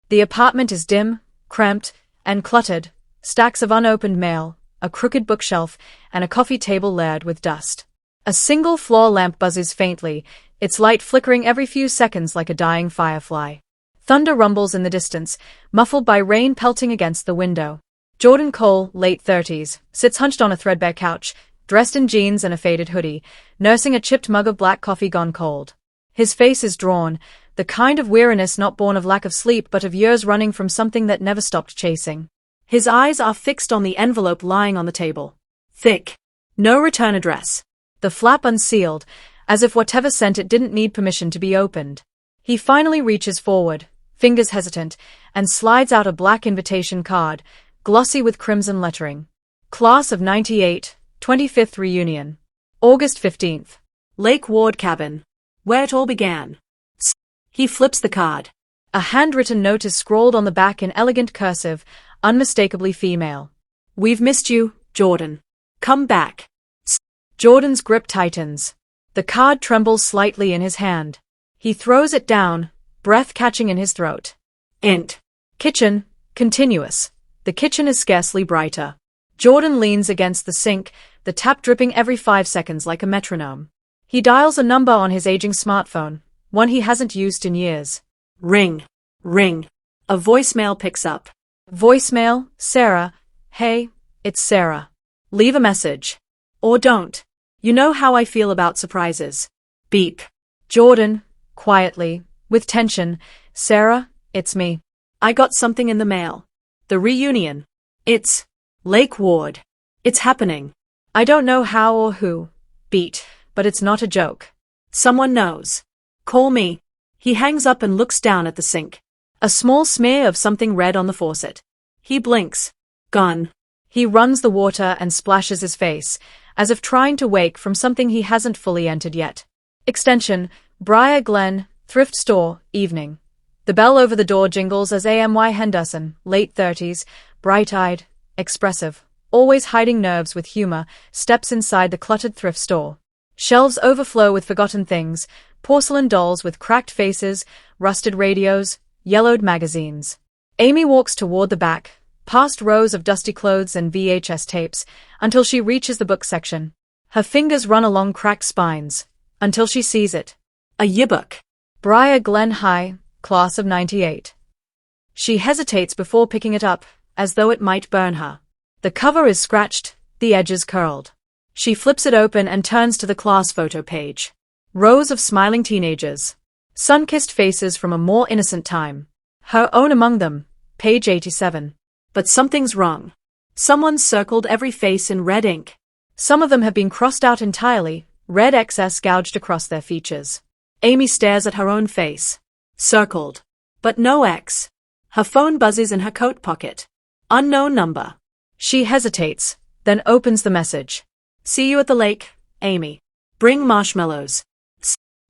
The apartment is dim, cramped, and cluttered, stacks of unopened mail, a crooked bookshelf, and a coffee table layered with dust. A single floor lamp buzzes faintly, its light flickering every few seconds like a dying firefly. Thunder rumbles in the distance, muffled by rain pelting against the window. Jordan Cole, late 30s, sits hunched on a threadbare couch, dressed in jeans and a faded hoodie, nursing a chipped mug of black coffee gone cold. His face is drawn, the kind of weariness not born of lack of sleep but of years running from something that never stopped chasing. His eyes are fixed on the envelope lying on the table. Thick. No return address. The flap unsealed, as if whatever sent it didn't need permission to be opened. He finally reaches forward, fingers hesitant, and slides out a black invitation card, glossy with crimson lettering. Class of 98, 25th reunion. August 15th. Lake Ward Cabin. Where it all began. He flips the card. A handwritten note is scrawled on the back in elegant cursive, unmistakably female. We've missed you, Jordan. Come back. Jordan's grip tightens. The card trembles slightly in his hand. He throws it down, breath catching in his throat. Int. Kitchen, continuous. The kitchen is scarcely brighter. Jordan leans against the sink, the tap dripping every 5 seconds like a metronome. He dials a number on his aging smartphone, one he hasn't used in years. Ring. Ring. A voicemail picks up. Voicemail, Sarah. Hey, it's Sarah. Leave a message. Or don't. You know how I feel about surprises. Beep. Jordan, quietly, with tension. Sarah, it's me. I got something in the mail. The reunion. It's Lake Ward. It's happening. I don't know how or who. Beat. But it's not a joke. Someone knows. Call me. He hangs up and looks down at the sink. A small smear of something red on the faucet. He blinks. Gone. He runs the water and splashes his face, as if trying to wake from something he hasn't fully entered yet. Extension, Briar Glen, Thrift Store, evening. The bell over the door jingles as AMY Henderson, late 30s, bright-eyed, expressive, always hiding nerves with humor, steps inside the cluttered thrift store. Shelves overflow with forgotten things, porcelain dolls with cracked faces, rusted radios, yellowed magazines. Amy walks toward the back, past rows of dusty clothes and VHS tapes, until she reaches the book section. Her fingers run along cracked spines, until she sees it. A yearbook. Briar Glen High, class of 98. She hesitates before picking it up, as though it might burn her. The cover is scratched, the edges curled. She flips it open and turns to the class photo page. Rows of smiling teenagers. Sun-kissed faces from a more innocent time. Her own among them, page 87. But something's wrong. Someone's circled every face in red ink. Some of them have been crossed out entirely, red excess gouged across their features. Amy stares at her own face. Circled. But no X. Her phone buzzes in her coat pocket. Unknown number. She hesitates, then opens the message. See you at the lake, Amy. Bring marshmallows.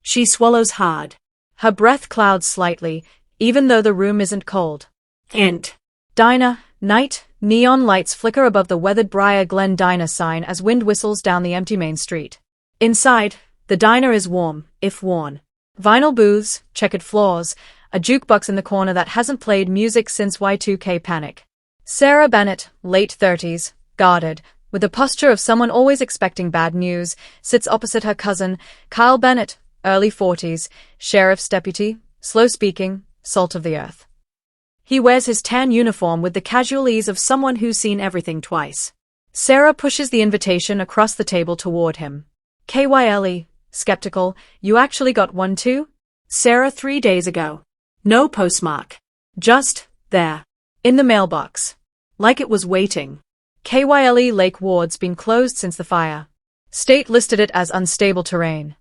She swallows hard. Her breath clouds slightly, even though the room isn't cold. Int. Diner, night, neon lights flicker above the weathered Briar Glen Diner sign as wind whistles down the empty main street. Inside, the diner is warm, if worn. Vinyl booths, checkered floors, a jukebox in the corner that hasn't played music since Y2K Panic. Sarah Bennett, late 30s, guarded, with the posture of someone always expecting bad news, sits opposite her cousin, Kyle Bennett, early 40s, sheriff's deputy, slow-speaking, salt of the earth. He wears his tan uniform with the casual ease of someone who's seen everything twice. Sarah pushes the invitation across the table toward him. Kyle, skeptical, you actually got one too? Sarah 3 days ago. No postmark. Just, there. In the mailbox. Like it was waiting. Kyle Lake Ward's been closed since the fire. State listed it as unstable terrain.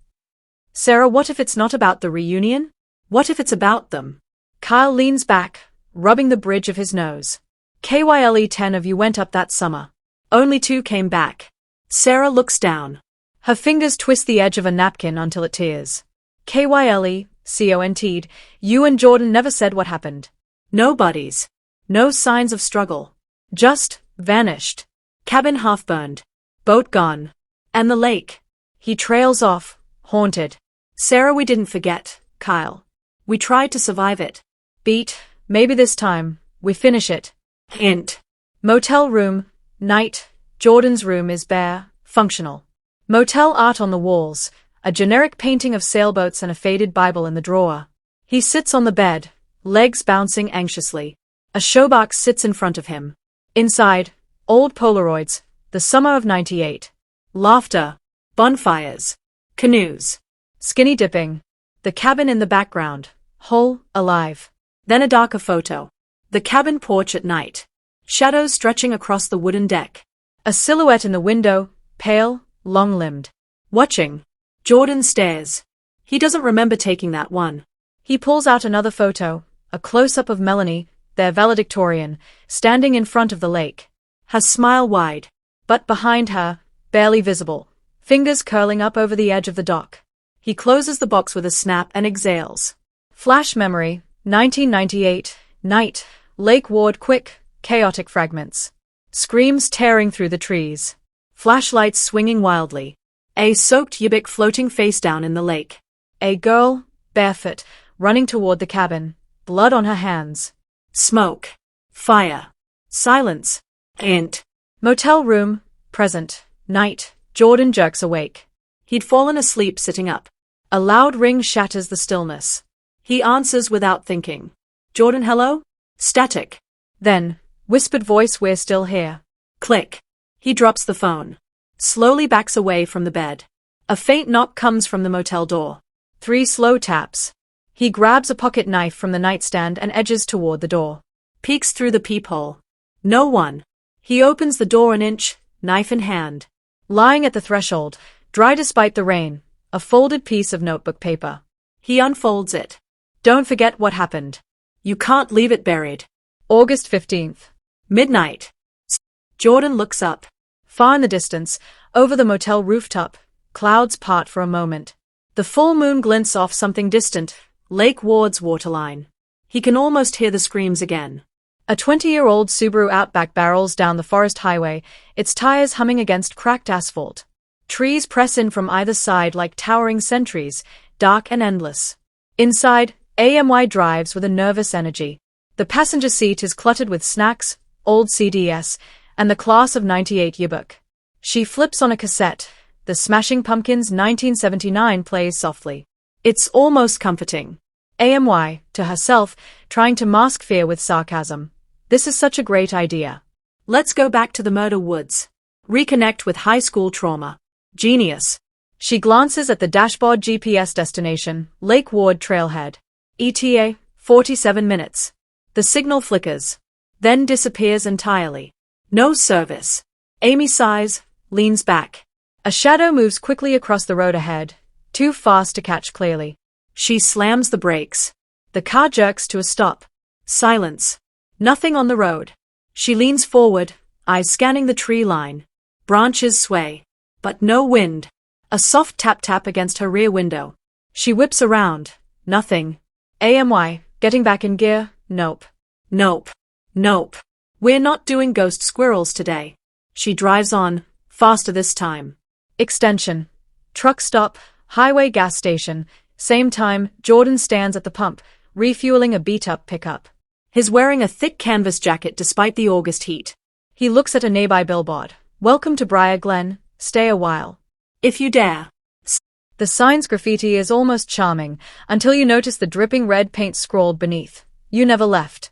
Sarah, what if it's not about the reunion? What if it's about them? Kyle leans back, rubbing the bridge of his nose. Kyle, 10 of you went up that summer. Only 2 came back. Sarah looks down. Her fingers twist the edge of a napkin until it tears. Kyle, CONT'd, you and Jordan never said what happened. No buddies. No signs of struggle. Just vanished. Cabin half burned. Boat gone. And the lake. He trails off, haunted. Sarah, we didn't forget, Kyle. We tried to survive it. Beat, Maybe this time, we finish it. Hint. Motel room, night. Jordan's room is bare, functional. Motel art on the walls, a generic painting of sailboats and a faded Bible in the drawer. He sits on the bed, legs bouncing anxiously. A showbox sits in front of him. Inside, old Polaroids, the summer of '98. Laughter. Bonfires. Canoes. Skinny dipping. The cabin in the background, whole, alive. Then a darker photo. The cabin porch at night. Shadows stretching across the wooden deck. A silhouette in the window, pale, long-limbed. Watching. Jordan stares. He doesn't remember taking that one. He pulls out another photo, a close-up of Melanie, their valedictorian, standing in front of the lake. Her smile wide. But behind her, barely visible, fingers curling up over the edge of the dock. He closes the box with a snap and exhales. Flash memory, 1998, night, Lake Ward. Quick, chaotic fragments. Screams tearing through the trees. Flashlights swinging wildly. A soaked Yibik floating face down in the lake. A girl, barefoot, running toward the cabin, blood on her hands. Smoke. Fire. Silence. Hint. Motel room, present, night. Jordan jerks awake. He'd fallen asleep sitting up. A loud ring shatters the stillness. He answers without thinking. Jordan, hello? Static. Then, whispered voice, we're still here. Click. He drops the phone. Slowly backs away from the bed. A faint knock comes from the motel door. 3 slow taps. He grabs a pocket knife from the nightstand and edges toward the door. Peeks through the peephole. No one. He opens the door an inch, knife in hand. Lying at the threshold, dry despite the rain, a folded piece of notebook paper. He unfolds it. Don't forget what happened. You can't leave it buried. August 15th. Midnight. Jordan looks up. Far in the distance, over the motel rooftop, clouds part for a moment. The full moon glints off something distant, Lake Ward's waterline. He can almost hear the screams again. A 20-year-old Subaru Outback barrels down the forest highway, its tires humming against cracked asphalt. Trees press in from either side like towering sentries, dark and endless. Inside, AMY drives with a nervous energy. The passenger seat is cluttered with snacks, old CDs, and the class of '98 yearbook. She flips on a cassette. The Smashing Pumpkins 1979 plays softly. It's almost comforting. AMY, to herself, trying to mask fear with sarcasm. This is such a great idea. Let's go back to the murder woods. Reconnect with high school trauma. Genius. She glances at the dashboard. GPS destination, Lake Ward Trailhead. ETA, 47 minutes. The signal flickers. Then disappears entirely. No service. Amy sighs, leans back. A shadow moves quickly across the road ahead, too fast to catch clearly. She slams the brakes. The car jerks to a stop. Silence. Nothing on the road. She leans forward, eyes scanning the tree line. Branches sway. But no wind. A soft tap-tap against her rear window. She whips around. Nothing. AMY, getting back in gear? Nope. Nope. Nope. We're not doing ghost squirrels today. She drives on, faster this time. Extension. Truck stop, highway gas station. Same time, Jordan stands at the pump, refueling a beat-up pickup. He's wearing a thick canvas jacket despite the August heat. He looks at a nearby billboard. Welcome to Briar Glen, stay a while. If you dare. The sign's graffiti is almost charming, until you notice the dripping red paint scrawled beneath. You never left.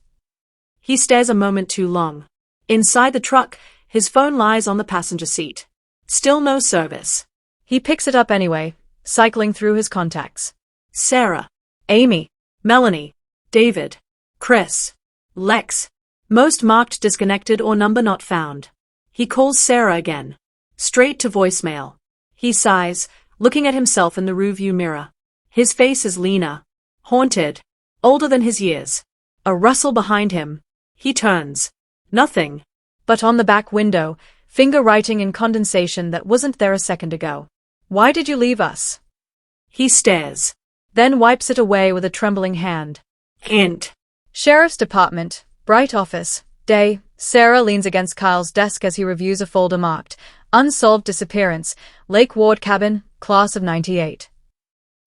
He stares a moment too long. Inside the truck, his phone lies on the passenger seat. Still no service. He picks it up anyway, cycling through his contacts. Sarah. Amy. Melanie. David. Chris. Lex. Most marked disconnected or number not found. He calls Sarah again. Straight to voicemail. He sighs, looking at himself in the rearview mirror. His face is leaner. Haunted. Older than his years. A rustle behind him. He turns. Nothing. But on the back window, finger writing in condensation that wasn't there a second ago. Why did you leave us? He stares. Then wipes it away with a trembling hand. Hint. Sheriff's Department, bright office, day. Sarah leans against Kyle's desk as he reviews a folder marked, Unsolved disappearance, Lake Ward cabin, class of '98.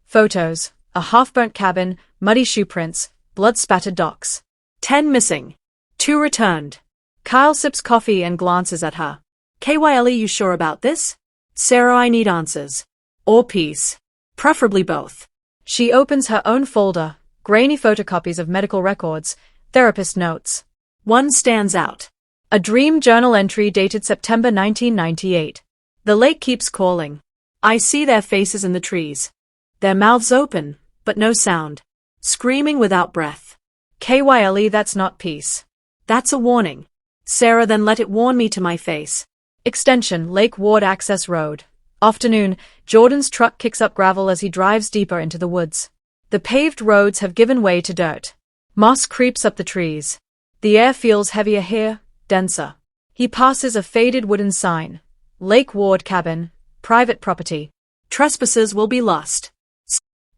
Photos, a half-burnt cabin, muddy shoe prints, blood-spattered docks. 10 missing. 2 returned. Kyle sips coffee and glances at her. Kyle, you sure about this? Sarah, I need answers. Or peace. Preferably both. She opens her own folder, grainy photocopies of medical records, therapist notes. One stands out. A dream journal entry dated September 1998. The lake keeps calling. I see their faces in the trees. Their mouths open, but no sound. Screaming without breath. Kyle, that's not peace. That's a warning. Sarah, then let it warn me to my face. Extension, Lake Ward Access Road. Afternoon, Jordan's truck kicks up gravel as he drives deeper into the woods. The paved roads have given way to dirt. Moss creeps up the trees. The air feels heavier here, denser. He passes a faded wooden sign. Lake Ward Cabin, private property. Trespassers will be lost.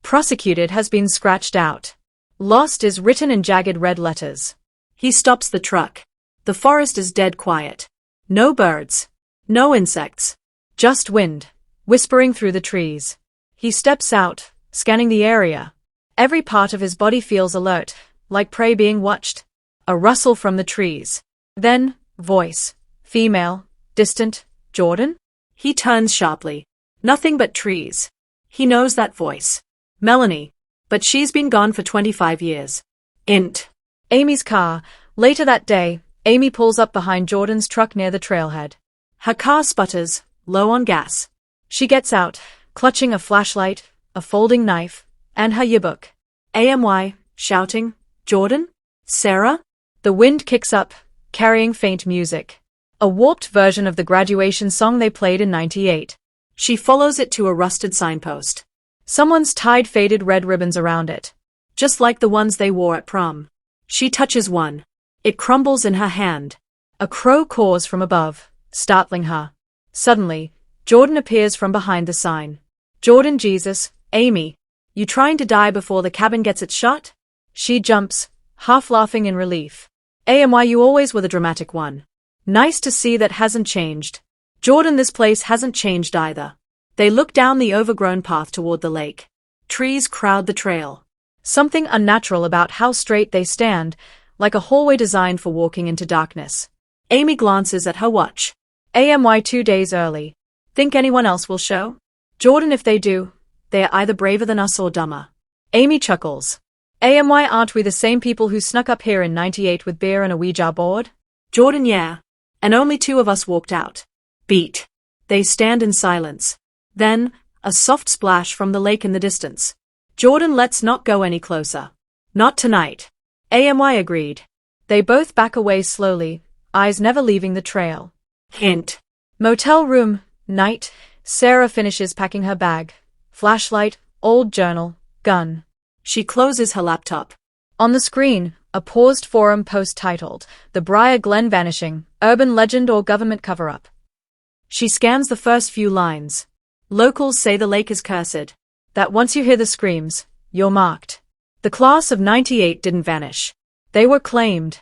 Prosecuted has been scratched out. Lost is written in jagged red letters. He stops the truck. The forest is dead quiet. No birds. No insects. Just wind, whispering through the trees. He steps out, scanning the area. Every part of his body feels alert, like prey being watched. A rustle from the trees. Then, voice. Female, distant, Jordan? He turns sharply. Nothing but trees. He knows that voice. Melanie. But she's been gone for 25 years. Int. Amy's car. Later that day, Amy pulls up behind Jordan's truck near the trailhead. Her car sputters, low on gas. She gets out, clutching a flashlight, a folding knife, and her yearbook. AMY, shouting, Jordan? Sarah? The wind kicks up, carrying faint music. A warped version of the graduation song they played in '98. She follows it to a rusted signpost. Someone's tied faded red ribbons around it. Just like the ones they wore at prom. She touches one. It crumbles in her hand. A crow caws from above, startling her. Suddenly, Jordan appears from behind the sign. Jordan, Jesus, Amy. You trying to die before the cabin gets its shot? She jumps, half laughing in relief. AMY, you always were the dramatic one. Nice to see that hasn't changed. Jordan, this place hasn't changed either. They look down the overgrown path toward the lake. Trees crowd the trail. Something unnatural about how straight they stand, like a hallway designed for walking into darkness. Amy glances at her watch. AMY 2 days early. Think anyone else will show? Jordan, if they do, they are either braver than us or dumber. Amy chuckles. AMY, aren't we the same people who snuck up here in '98 with beer and a Ouija board? Jordan, yeah. And only 2 of us walked out. Beat. They stand in silence. Then, a soft splash from the lake in the distance. Jordan, let's not go any closer. Not tonight. AMY agreed. They both back away slowly, eyes never leaving the trail. Hint. Motel room, night. Sarah finishes packing her bag. Flashlight, old journal, gun. She closes her laptop. On the screen, a paused forum post titled, The Briar Glen Vanishing, Urban Legend or Government Cover-Up. She scans the first few lines. Locals say the lake is cursed. That once you hear the screams, you're marked. The class of '98 didn't vanish. They were claimed.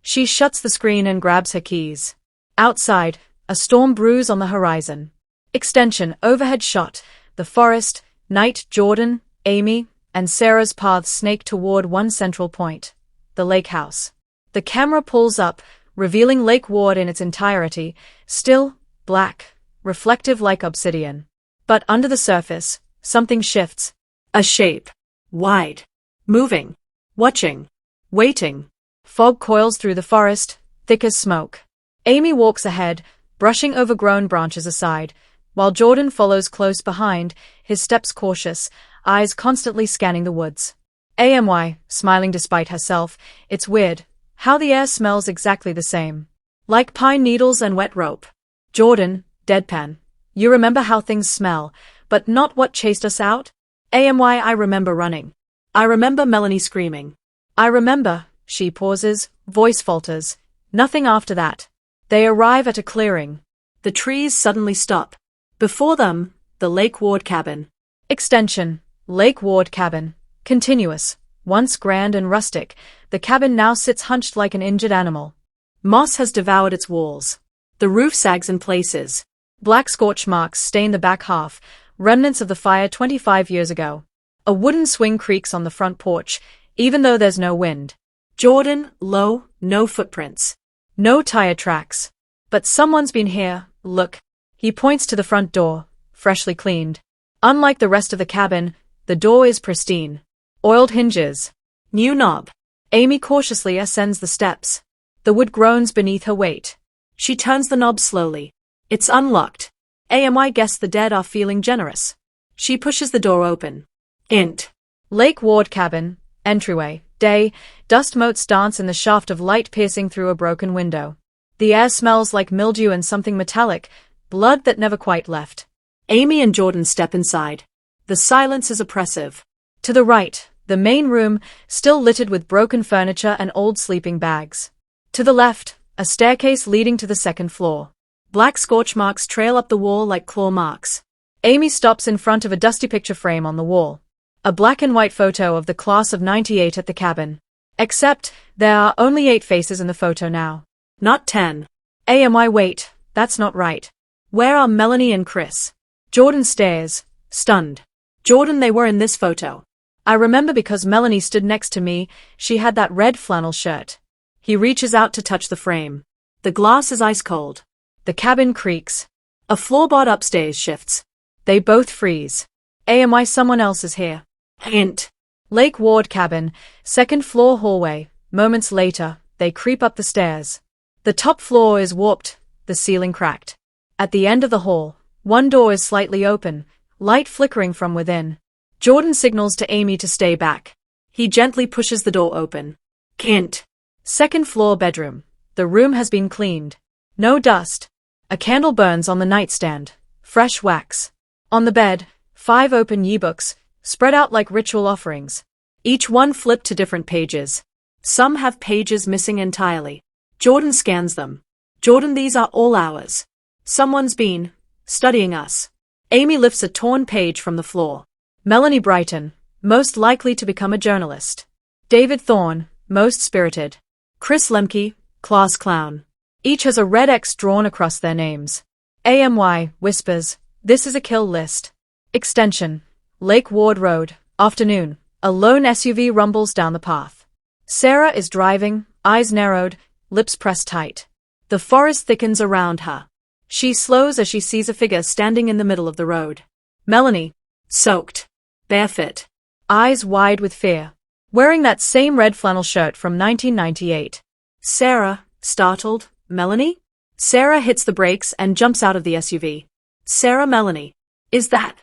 She shuts the screen and grabs her keys. Outside, a storm brews on the horizon. Extension, overhead shot, the forest, night, Jordan, Amy, and Sarah's paths snake toward one central point, the lake house. The camera pulls up, revealing Lake Ward in its entirety, still, black, reflective like obsidian. But under the surface, something shifts. A shape. Wide. Moving. Watching. Waiting. Fog coils through the forest, thick as smoke. Amy walks ahead, brushing overgrown branches aside, while Jordan follows close behind, his steps cautious, eyes constantly scanning the woods. AMY, smiling despite herself, it's weird, how the air smells exactly the same. Like pine needles and wet rope. Jordan, deadpan. You remember how things smell, but not what chased us out? AMY, I remember running. I remember Melanie screaming. I remember, she pauses, voice falters. Nothing after that. They arrive at a clearing. The trees suddenly stop. Before them, the Lake Ward cabin. Extension, Lake Ward cabin. Continuous. Once grand and rustic, the cabin now sits hunched like an injured animal. Moss has devoured its walls. The roof sags in places. Black scorch marks stain the back half, remnants of the fire 25 years ago. A wooden swing creaks on the front porch, even though there's no wind. Jordan, low, no footprints. No tire tracks. But someone's been here, look. He points to the front door, freshly cleaned. Unlike the rest of the cabin, the door is pristine. Oiled hinges. New knob. Amy cautiously ascends the steps. The wood groans beneath her weight. She turns the knob slowly. It's unlocked. AMI guess the dead are feeling generous. She pushes the door open. Int. Lake Ward cabin, entryway, day, dust motes dance in the shaft of light piercing through a broken window. The air smells like mildew and something metallic, blood that never quite left. Amy and Jordan step inside. The silence is oppressive. To the right, the main room, still littered with broken furniture and old sleeping bags. To the left, a staircase leading to the second floor. Black scorch marks trail up the wall like claw marks. Amy stops in front of a dusty picture frame on the wall. A black and white photo of the class of '98 at the cabin. Except, there are only 8 faces in the photo now. Not 10. AMI wait, that's not right. Where are Melanie and Chris? Jordan stares, stunned. Jordan, they were in this photo. I remember because Melanie stood next to me, she had that red flannel shirt. He reaches out to touch the frame. The glass is ice cold. The cabin creaks. A floorboard upstairs shifts. They both freeze. AMI someone else is here. Hint. Lake Ward cabin, second floor hallway. Moments later, they creep up the stairs. The top floor is warped, the ceiling cracked. At the end of the hall, one door is slightly open, light flickering from within. Jordan signals to Amy to stay back. He gently pushes the door open. Hint. Second floor bedroom. The room has been cleaned. No dust. A candle burns on the nightstand. Fresh wax. On the bed, 5 open yearbooks, spread out like ritual offerings. Each one flipped to different pages. Some have pages missing entirely. Jordan scans them. Jordan, these are all ours. Someone's been studying us. Amy lifts a torn page from the floor. Melanie Brighton, most likely to become a journalist. David Thorne, most spirited. Chris Lemke, class clown. Each has a red X drawn across their names. AMY whispers, this is a kill list. Extension. Lake Ward Road, afternoon. A lone SUV rumbles down the path. Sarah is driving, eyes narrowed, lips pressed tight. The forest thickens around her. She slows as she sees a figure standing in the middle of the road. Melanie. Soaked. Barefoot. Eyes wide with fear. Wearing that same red flannel shirt from 1998. Sarah, startled. Melanie? Sarah hits the brakes and jumps out of the SUV. Sarah, Melanie. Is that?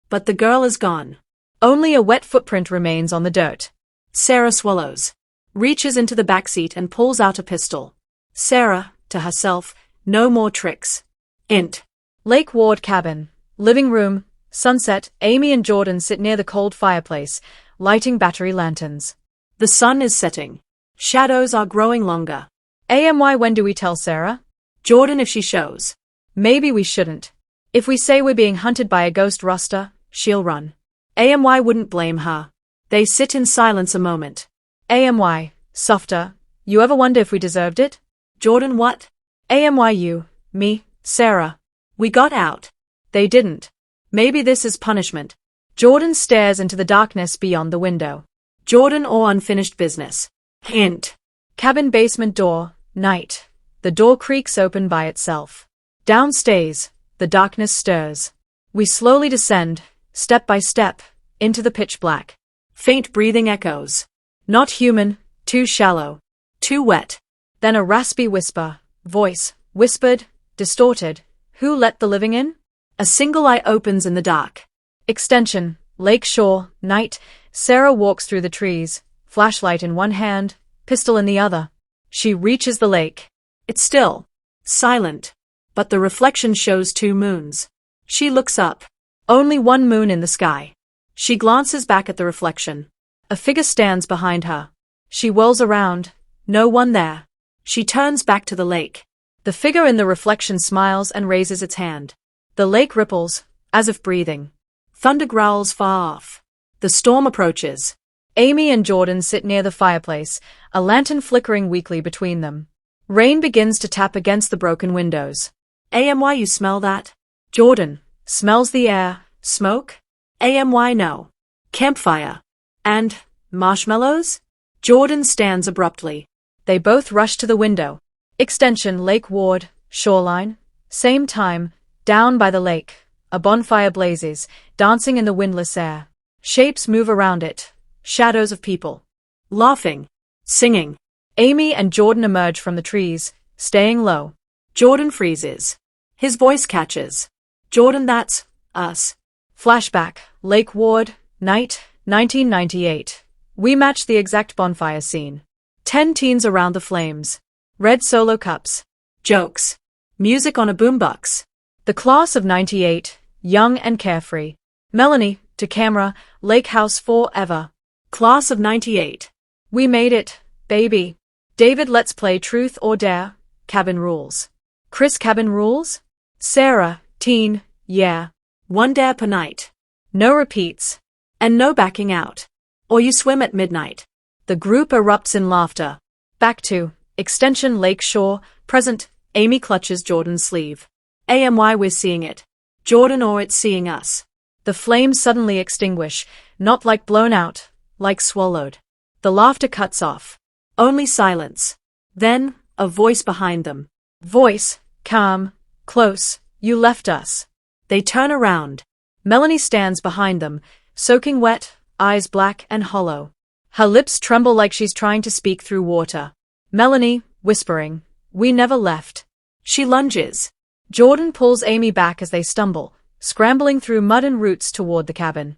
But the girl is gone. Only a wet footprint remains on the dirt. Sarah swallows. Reaches into the backseat and pulls out a pistol. Sarah, to herself, no more tricks. Int. Lake Ward cabin. Living room. Sunset. Amy and Jordan sit near the cold fireplace, lighting battery lanterns. The sun is setting. Shadows are growing longer. AMY when do we tell Sarah? Jordan, if she shows. Maybe we shouldn't. If we say we're being hunted by a ghost roster, she'll run. AMY wouldn't blame her. They sit in silence a moment. AMY, softer, you ever wonder if we deserved it? Jordan, what? AMY you, me, Sarah. We got out. They didn't. Maybe this is punishment. Jordan stares into the darkness beyond the window. Jordan or unfinished business. Hint. Cabin basement door, night. The door creaks open by itself. Downstairs, the darkness stirs. We slowly descend, step by step, into the pitch black. Faint breathing echoes. Not human, too shallow. Too wet. Then a raspy whisper, voice, whispered, distorted. Who let the living in? A single eye opens in the dark. Extension, lake shore, night. Sarah walks through the trees, flashlight in one hand, pistol in the other. She reaches the lake. It's still. Silent. But the reflection shows 2 moons. She looks up. Only one moon in the sky. She glances back at the reflection. A figure stands behind her. She whirls around. No one there. She turns back to the lake. The figure in the reflection smiles and raises its hand. The lake ripples, as if breathing. Thunder growls far off. The storm approaches. Amy and Jordan sit near the fireplace, a lantern flickering weakly between them. Rain begins to tap against the broken windows. AMY, you smell that? Jordan smells the air. Smoke? AMY, no. Campfire. And marshmallows? Jordan stands abruptly. They both rush to the window. Extension Lake Ward, shoreline. Same time, down by the lake. A bonfire blazes, dancing in the windless air. Shapes move around it. Shadows of people. Laughing. Singing. Amy and Jordan emerge from the trees, staying low. Jordan freezes. His voice catches. Jordan, that's us. Flashback, Lake Ward, night, 1998. We match the exact bonfire scene. 10 teens around the flames. Red solo cups. Jokes. Music on a boombox. The class of 98, young and carefree. Melanie, to camera, Lakehouse forever. Class of 98. We made it, baby. David, let's play truth or dare. Cabin rules. Chris, cabin rules. Sarah, teen, yeah. 1 dare per night. No repeats. And no backing out. Or you swim at midnight. The group erupts in laughter. Back to Extension Lake Shore, present. Amy clutches Jordan's sleeve. AMY, we're seeing it. Jordan, or it's seeing us. The flames suddenly extinguish, not like blown out, like swallowed. The laughter cuts off. Only silence. Then, a voice behind them. Voice, calm, close, you left us. They turn around. Melanie stands behind them, soaking wet, eyes black and hollow. Her lips tremble like she's trying to speak through water. Melanie, whispering, we never left. She lunges. Jordan pulls Amy back as they stumble, scrambling through mud and roots toward the cabin.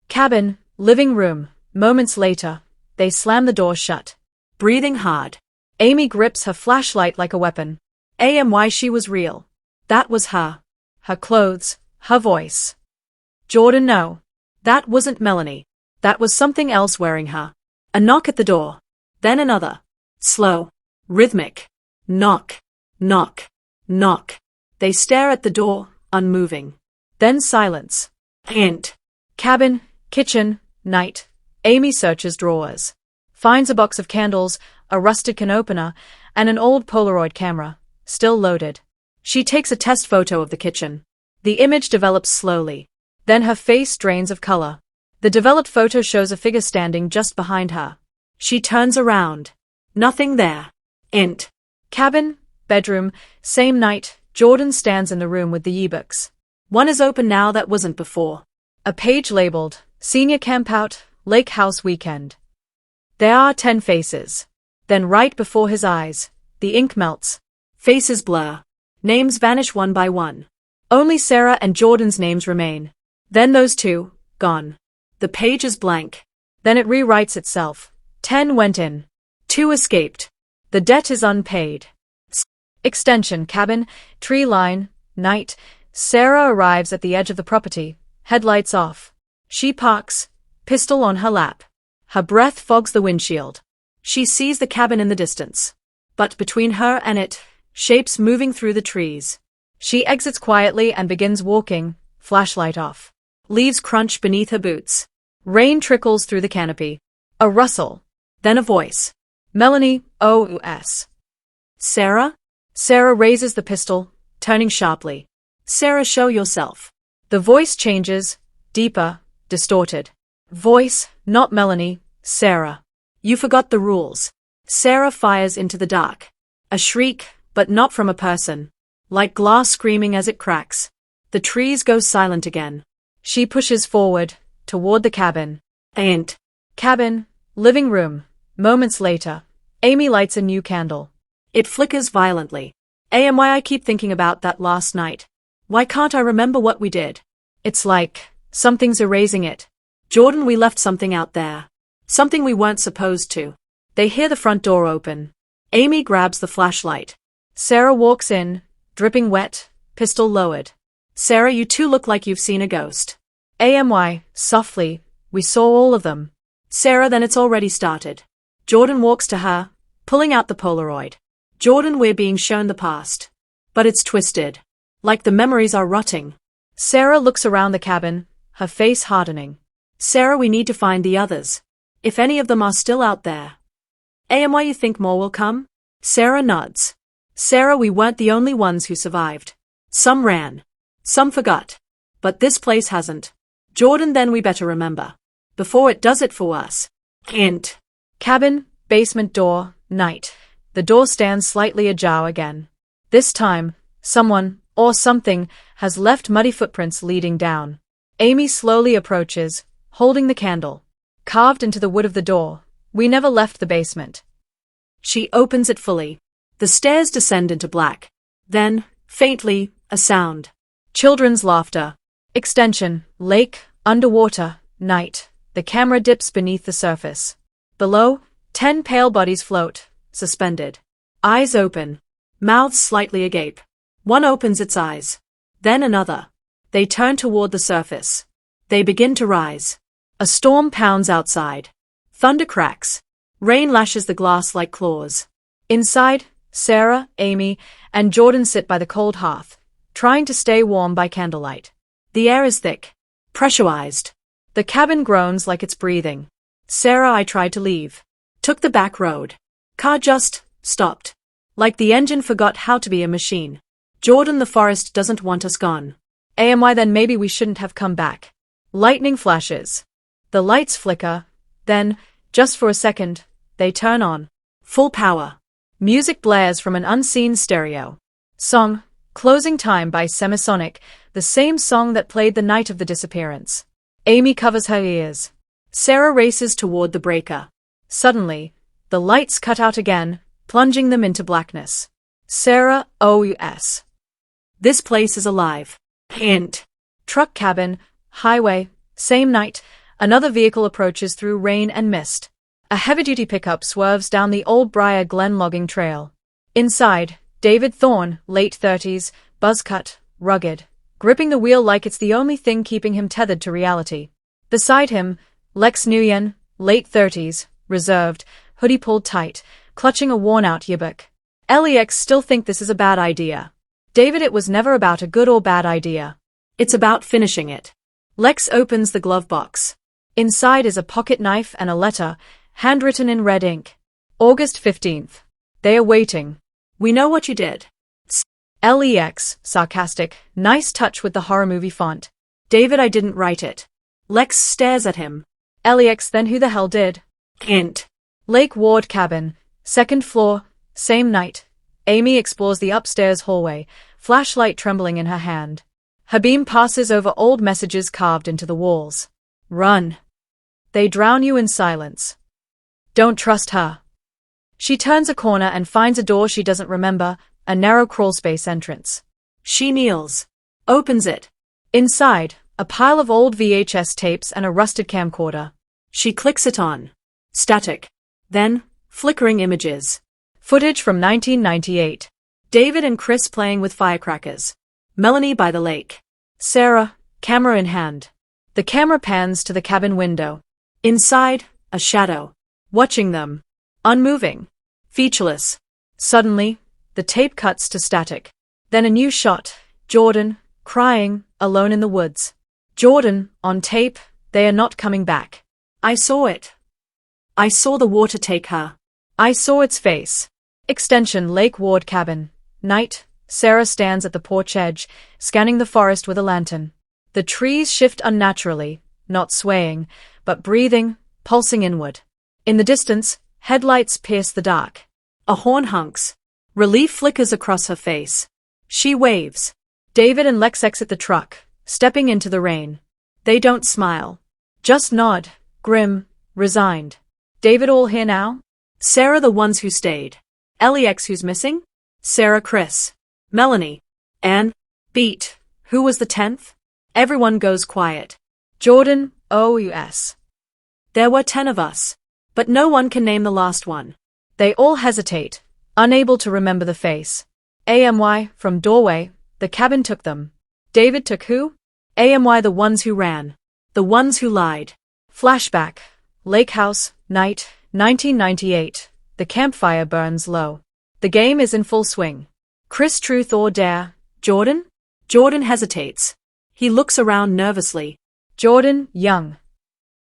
Cabin, living room. Moments later, they slam the door shut. Breathing hard. Amy grips her flashlight like a weapon. AMY, she was real. That was her. Her clothes, her voice. Jordan, no. That wasn't Melanie. That was something else wearing her. A knock at the door. Then another. Slow. Rhythmic. Knock. Knock. Knock. They stare at the door, unmoving. Then silence. Cabin, kitchen, night. Amy searches drawers. Finds a box of candles, a rusted can opener, and an old Polaroid camera, still loaded. She takes a test photo of the kitchen. The image develops slowly. Then her face drains of color. The developed photo shows a figure standing just behind her. She turns around. Nothing there. Cabin, bedroom, same night. Jordan stands in the room with the ebooks. One is open now that wasn't before. A page labeled, Senior Campout, Lakehouse Weekend. There are 10 faces. Then right before his eyes, the ink melts. Faces blur. Names vanish one by one. Only Sarah and Jordan's names remain. Then those two, gone. The page is blank. Then it rewrites itself. 10 went in. 2 escaped. The debt is unpaid. Extension cabin, tree line, night. Sarah arrives at the edge of the property, headlights off. She parks, pistol on her lap. Her breath fogs the windshield. She sees the cabin in the distance. But between her and it, shapes moving through the trees. She exits quietly and begins walking, flashlight off. Leaves crunch beneath her boots. Rain trickles through the canopy. A rustle. Then a voice. Melanie, OUS. Sarah? Sarah raises the pistol, turning sharply. Sarah, show yourself. The voice changes, deeper, distorted. Voice, not Melanie, Sarah. You forgot the rules. Sarah fires into the dark. A shriek, but not from a person. Like glass screaming as it cracks. The trees go silent again. She pushes forward, toward the cabin. Cabin, living room. Moments later, Amy lights a new candle. It flickers violently. AMY, I keep thinking about that last night. Why can't I remember what we did? It's like, something's erasing it. Jordan, we left something out there. Something we weren't supposed to. They hear the front door open. Amy grabs the flashlight. Sarah walks in, dripping wet, pistol lowered. Sarah, you two look like you've seen a ghost. AMY, softly, we saw all of them. Sarah, then it's already started. Jordan walks to her, pulling out the Polaroid. Jordan, we're being shown the past. But it's twisted. Like the memories are rotting. Sarah looks around the cabin, her face hardening. Sarah, we need to find the others. If any of them are still out there. AMY, you think more will come? Sarah nods. Sarah, we weren't the only ones who survived. Some ran. Some forgot. But this place hasn't. Jordan, then we better remember. Before it does it for us. Cabin, basement door, night. The door stands slightly ajar again. This time, someone, or something, has left muddy footprints leading down. Amy slowly approaches, holding the candle. Carved into the wood of the door, we never left the basement. She opens it fully. The stairs descend into black. Then, faintly, a sound. Children's laughter. Extension, lake, underwater, night. The camera dips beneath the surface. Below, 10 pale bodies float, suspended. Eyes open. Mouths slightly agape. One opens its eyes. Then another. They turn toward the surface. They begin to rise. A storm pounds outside. Thunder cracks. Rain lashes the glass like claws. Inside, Sarah, Amy, and Jordan sit by the cold hearth, trying to stay warm by candlelight. The air is thick, pressurized. The cabin groans like it's breathing. Sarah, I tried to leave. Took the back road. Car just stopped. Like the engine forgot how to be a machine. Jordan, the forest doesn't want us gone. AMY, then maybe we shouldn't have come back. Lightning flashes. The lights flicker. Then, just for a second, they turn on. Full power. Music blares from an unseen stereo. Song, Closing Time by Semisonic, the same song that played the night of the disappearance. Amy covers her ears. Sarah races toward the breaker. Suddenly, the lights cut out again, plunging them into blackness. Sarah, OUS. This place is alive. Hint. Truck cabin, highway, same night, another vehicle approaches through rain and mist. A heavy-duty pickup swerves down the Old Briar Glen logging trail. Inside, David Thorne, late 30s, buzz-cut, rugged, gripping the wheel like it's the only thing keeping him tethered to reality. Beside him, Lex Nguyen, late 30s, reserved, hoodie pulled tight, clutching a worn-out yearbook. LEX still think this is a bad idea. David, it was never about a good or bad idea. It's about finishing it. Lex opens the glove box. Inside is a pocket knife and a letter, handwritten in red ink. August 15th. They are waiting. We know what you did. LEX, sarcastic, nice touch with the horror movie font. David, I didn't write it. Lex stares at him. LEX, then who the hell did? Hint. Lake Ward cabin, second floor, same night. Amy explores the upstairs hallway, flashlight trembling in her hand. Her beam passes over old messages carved into the walls. Run. They drown you in silence. Don't trust her. She turns a corner and finds a door she doesn't remember, a narrow crawlspace entrance. She kneels. Opens it. Inside, a pile of old VHS tapes and a rusted camcorder. She clicks it on. Static. Then, flickering images. Footage from 1998. David and Chris playing with firecrackers. Melanie by the lake. Sarah, camera in hand. The camera pans to the cabin window. Inside, a shadow. Watching them. Unmoving. Featureless. Suddenly, the tape cuts to static. Then a new shot. Jordan, crying, alone in the woods. Jordan, on tape, they are not coming back. I saw it. I saw the water take her. I saw its face. Extension Lake Ward cabin. Night. Sarah stands at the porch edge, scanning the forest with a lantern. The trees shift unnaturally, not swaying, but breathing, pulsing inward. In the distance, headlights pierce the dark. A horn honks. Relief flickers across her face. She waves. David and Lex exit the truck, stepping into the rain. They don't smile. Just nod, grim, resigned. David, all here now? Sarah, the ones who stayed. LEX, who's missing? Sarah, Chris. Melanie. Anne. Beat. Who was the 10th? Everyone goes quiet. Jordan, OUS. There were 10 of us. But no one can name the last one. They all hesitate, unable to remember the face. AMY, from doorway, the cabin took them. David took who? AMY, the ones who ran. The ones who lied. Flashback. Lakehouse, night, 1998. The campfire burns low. The game is in full swing. Chris, truth or dare? Jordan? Jordan hesitates. He looks around nervously. Jordan, young.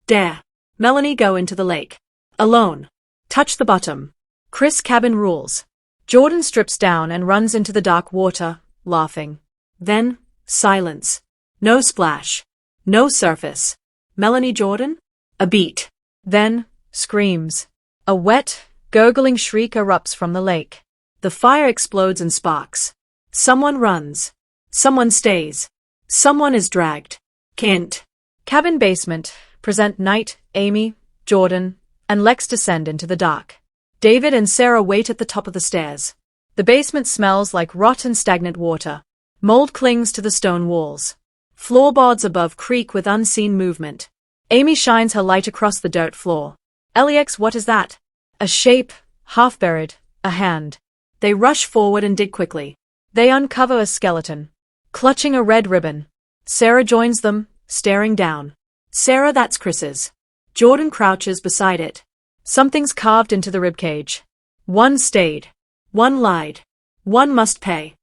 Dare. Melanie, go into the lake. Alone. Touch the bottom. Chris, cabin rules. Jordan strips down and runs into the dark water, laughing. Then, silence. No splash. No surface. Melanie, Jordan? A beat. Then, screams. A wet, gurgling shriek erupts from the lake. The fire explodes in sparks. Someone runs. Someone stays. Someone is dragged. Can't. Cabin basement, present night, Amy, Jordan, and Lex descend into the dark. David and Sarah wait at the top of the stairs. The basement smells like rot and stagnant water. Mold clings to the stone walls. Floorboards above creak with unseen movement. Amy shines her light across the dirt floor. Lex, what is that? A shape, half buried, a hand. They rush forward and dig quickly. They uncover a skeleton, clutching a red ribbon. Sarah joins them, staring down. Sarah, that's Chris's. Jordan crouches beside it. Something's carved into the ribcage. One stayed. One lied. One must pay.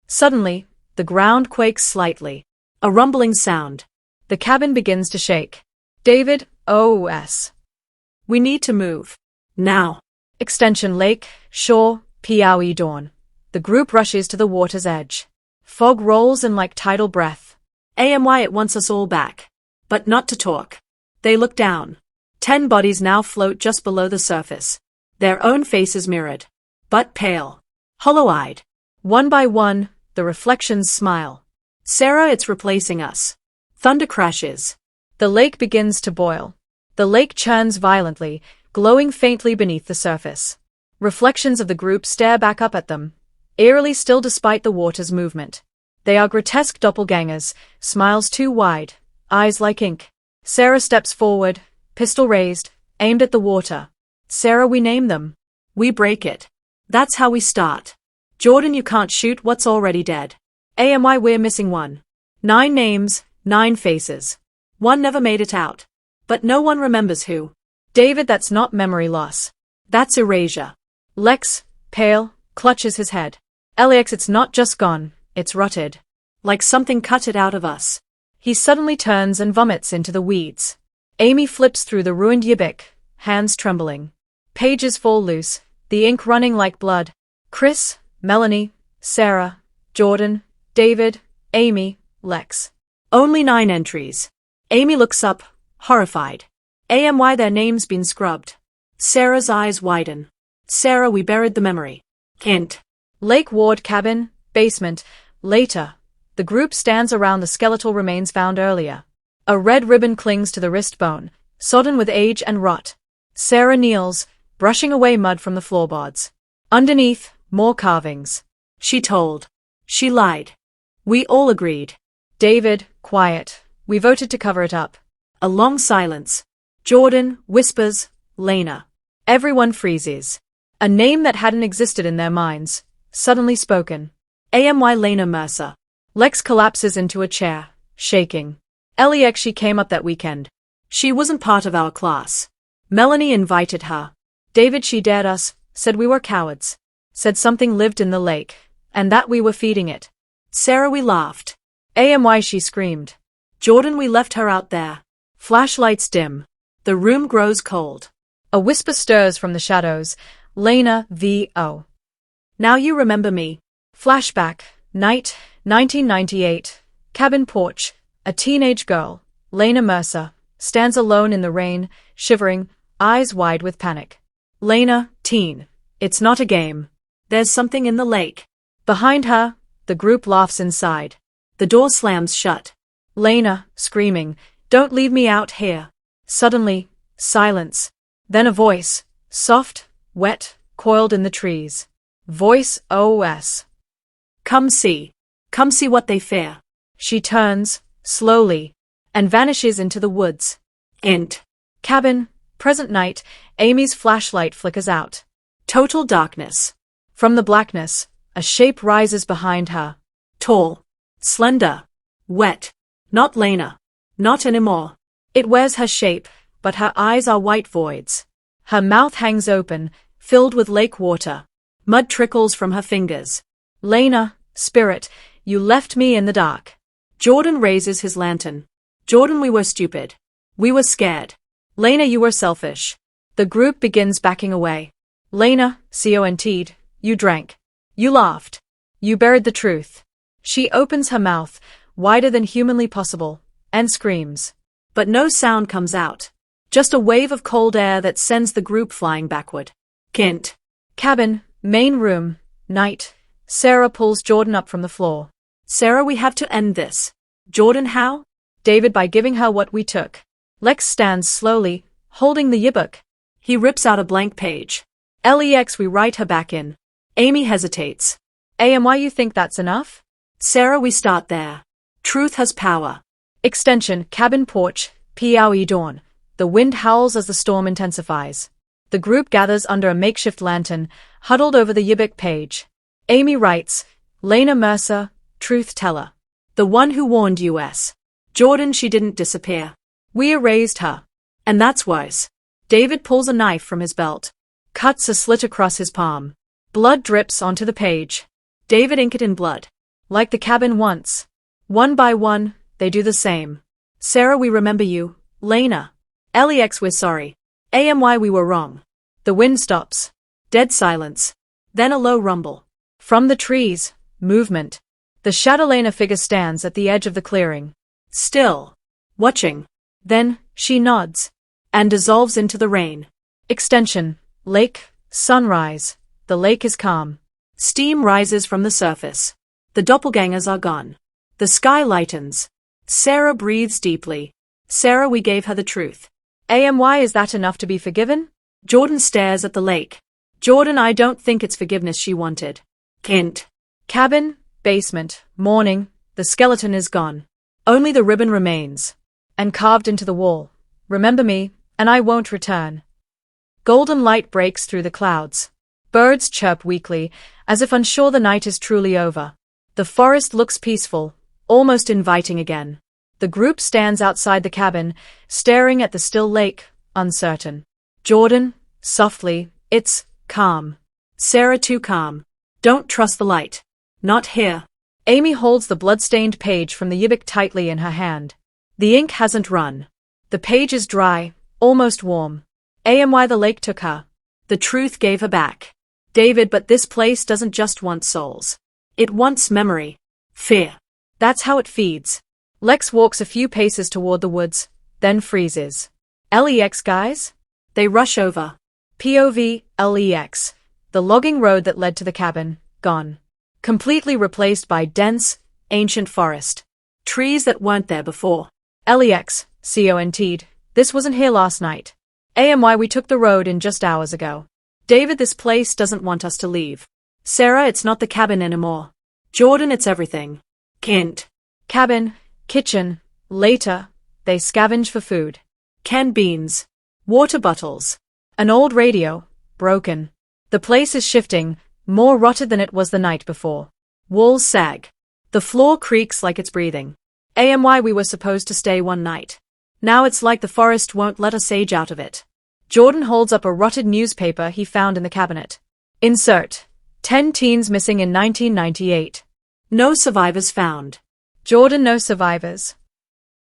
Suddenly, the ground quakes slightly. A rumbling sound. The cabin begins to shake. David, OS. We need to move. Now. Extension Lake, Shore, Piaui Dawn. The group rushes to the water's edge. Fog rolls in like tidal breath. AMY, it wants us all back. But not to talk. They look down. 10 bodies now float just below the surface. Their own faces mirrored. But pale. Hollow-eyed. One by one, the reflections smile. Sarah, it's replacing us. Thunder crashes. The lake begins to boil. The lake churns violently, glowing faintly beneath the surface. Reflections of the group stare back up at them, eerily still despite the water's movement. They are grotesque doppelgangers, smiles too wide, eyes like ink. Sarah steps forward, pistol raised, aimed at the water. Sarah, we name them. We break it. That's how we start. Jordan, you can't shoot what's already dead. AMY, we're missing one. 9 names, 9 faces. One never made it out. But no one remembers who. David, that's not memory loss. That's erasure. Lex, pale, clutches his head. Lex, it's not just gone, it's rotted. Like something cut it out of us. He suddenly turns and vomits into the weeds. Amy flips through the ruined Yibik, hands trembling. Pages fall loose, the ink running like blood. Chris, Melanie, Sarah, Jordan, David, Amy, Lex. Only 9 entries. Amy looks up, horrified. AMY, their names been scrubbed. Sarah's eyes widen. Sarah, we buried the memory. Can't. Lake Ward cabin, basement, later. The group stands around the skeletal remains found earlier. A red ribbon clings to the wrist bone, sodden with age and rot. Sarah kneels, brushing away mud from the floorboards. Underneath, more carvings. She told. She lied. We all agreed. David, quiet. We voted to cover it up. A long silence. Jordan whispers, Lena. Everyone freezes. A name that hadn't existed in their minds, suddenly spoken. AMY, Lena Mercer. Lex collapses into a chair, shaking. Lex, she came up that weekend. She wasn't part of our class. Melanie invited her. David, she dared us, said we were cowards. Said something lived in the lake, and that we were feeding it. Sarah, we laughed. AMY, she screamed. Jordan, we left her out there. Flashlights dim. The room grows cold. A whisper stirs from the shadows. Lena, V.O. Now you remember me. Flashback, night, 1998, cabin porch. A teenage girl, Lena Mercer, stands alone in the rain, shivering, eyes wide with panic. Lena, teen. It's not a game. There's something in the lake. Behind her, the group laughs inside. The door slams shut. Lena, screaming, don't leave me out here. Suddenly, silence. Then a voice, soft, wet, coiled in the trees. Voice OS. Come see. Come see what they fear. She turns, slowly, and vanishes into the woods. Int. Cabin, present night, Amy's flashlight flickers out. Total darkness. From the blackness, a shape rises behind her. Tall. Slender. Wet. Not Lena. Not anymore. It wears her shape, but her eyes are white voids. Her mouth hangs open, filled with lake water. Mud trickles from her fingers. Lena, spirit, you left me in the dark. Jordan raises his lantern. Jordan, we were stupid. We were scared. Lena, you were selfish. The group begins backing away. Lena, CONT'd, you drank. You laughed. You buried the truth. She opens her mouth, wider than humanly possible, and screams. But no sound comes out. Just a wave of cold air that sends the group flying backward. Kint. Cabin, main room, night. Sarah pulls Jordan up from the floor. Sarah, we have to end this. Jordan, how? David, by giving her what we took. Lex stands slowly, holding the yearbook. He rips out a blank page. Lex, we write her back in. Amy hesitates. Why you think that's enough? Sarah, we start there. Truth has power. Extension, cabin porch, Piaoe dawn. The wind howls as the storm intensifies. The group gathers under a makeshift lantern, huddled over the yearbook page. Amy writes, Lena Mercer, truth teller. The one who warned us. Jordan, she didn't disappear. We erased her. And that's worse. David pulls a knife from his belt. Cuts a slit across his palm. Blood drips onto the page. David ink it in blood. Like the cabin once. One by one, they do the same. Sarah, we remember you. Lena. Lex, we're sorry. Why we were wrong. The wind stops. Dead silence. Then a low rumble. From the trees, movement. The Shadowlena figure stands at the edge of the clearing. Still. Watching. Then, she nods. And dissolves into the rain. Extension, lake, sunrise. The lake is calm. Steam rises from the surface. The doppelgangers are gone. The sky lightens. Sarah breathes deeply. Sarah, we gave her the truth. Why is that enough to be forgiven? Jordan stares at the lake. Jordan, I don't think it's forgiveness she wanted. Kint. Cabin, basement, morning, the skeleton is gone. Only the ribbon remains. And carved into the wall. Remember me, and I won't return. Golden light breaks through the clouds. Birds chirp weakly, as if unsure the night is truly over. The forest looks peaceful, almost inviting again. The group stands outside the cabin, staring at the still lake, uncertain. Jordan, softly, it's calm. Sarah, too calm. Don't trust the light. Not here. Amy holds the blood-stained page from the yearbook tightly in her hand. The ink hasn't run. The page is dry, almost warm. Why the lake took her. The truth gave her back. David, but this place doesn't just want souls. It wants memory. Fear. That's how it feeds. Lex walks a few paces toward the woods, then freezes. Lex, guys? They rush over. POV, Lex. The logging road that led to the cabin, gone. Completely replaced by dense, ancient forest. Trees that weren't there before. Lex, CONT'd. This wasn't here last night. Why we took the road in just hours ago. David, this place doesn't want us to leave. Sarah, it's not the cabin anymore. Jordan, it's everything. Kint. Cabin, kitchen, later, they scavenge for food. Canned beans. Water bottles. An old radio, broken. The place is shifting, more rotted than it was the night before. Walls sag. The floor creaks like it's breathing. Why we were supposed to stay one night. Now it's like the forest won't let us age out of it. Jordan holds up a rotted newspaper he found in the cabinet. Insert. 10 teens missing in 1998. No survivors found. Jordan, no survivors.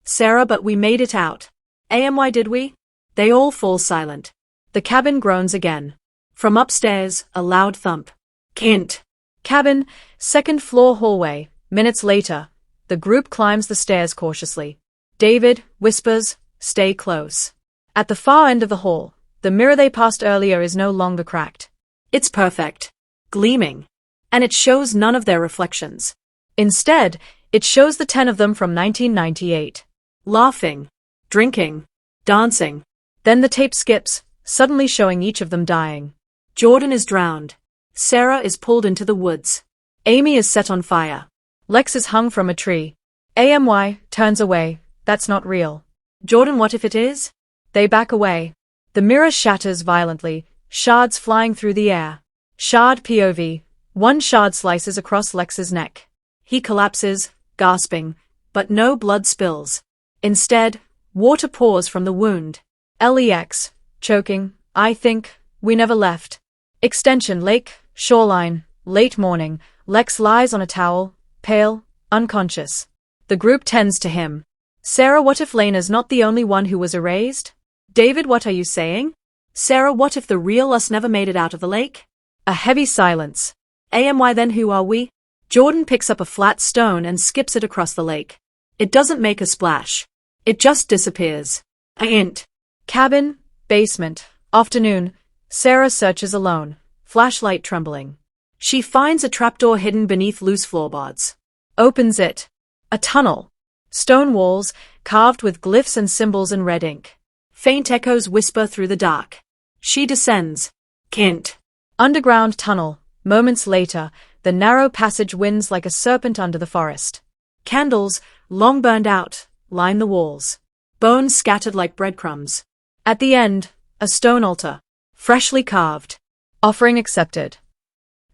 Sarah, but we made it out. Why did we? They all fall silent. The cabin groans again. From upstairs, a loud thump. Kint. Cabin, second floor hallway. Minutes later, the group climbs the stairs cautiously. David whispers, stay close. At the far end of the hall, the mirror they passed earlier is no longer cracked. It's perfect. Gleaming. And it shows none of their reflections. Instead, it shows the 10 of them from 1998. Laughing. Drinking. Dancing. Then the tape skips, suddenly showing each of them dying. Jordan is drowned. Sarah is pulled into the woods. Amy is set on fire. Lex is hung from a tree. Why turns away. That's not real. Jordan, what if it is? They back away. The mirror shatters violently, shards flying through the air. Shard POV. One shard slices across Lex's neck. He collapses, gasping, but no blood spills. Instead, water pours from the wound. Lex, choking, I think, we never left. Extension lake, shoreline, late morning, Lex lies on a towel, pale, unconscious. The group tends to him. Sarah, what if Lena's not the only one who was erased? David, what are you saying? Sarah, what if the real us never made it out of the lake? A heavy silence. Why then who are we? Jordan picks up a flat stone and skips it across the lake. It doesn't make a splash. It just disappears. A hint. Cabin, basement, afternoon. Sarah searches alone, flashlight trembling. She finds a trapdoor hidden beneath loose floorboards. Opens it. A tunnel. Stone walls, carved with glyphs and symbols in red ink. Faint echoes whisper through the dark. She descends. Kint. Underground tunnel. Moments later, the narrow passage winds like a serpent under the forest. Candles, long burned out, line the walls. Bones scattered like breadcrumbs. At the end, a stone altar. Freshly carved. Offering accepted.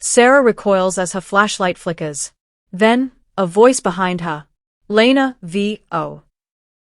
Sarah recoils as her flashlight flickers. Then, a voice behind her. Lena, V.O.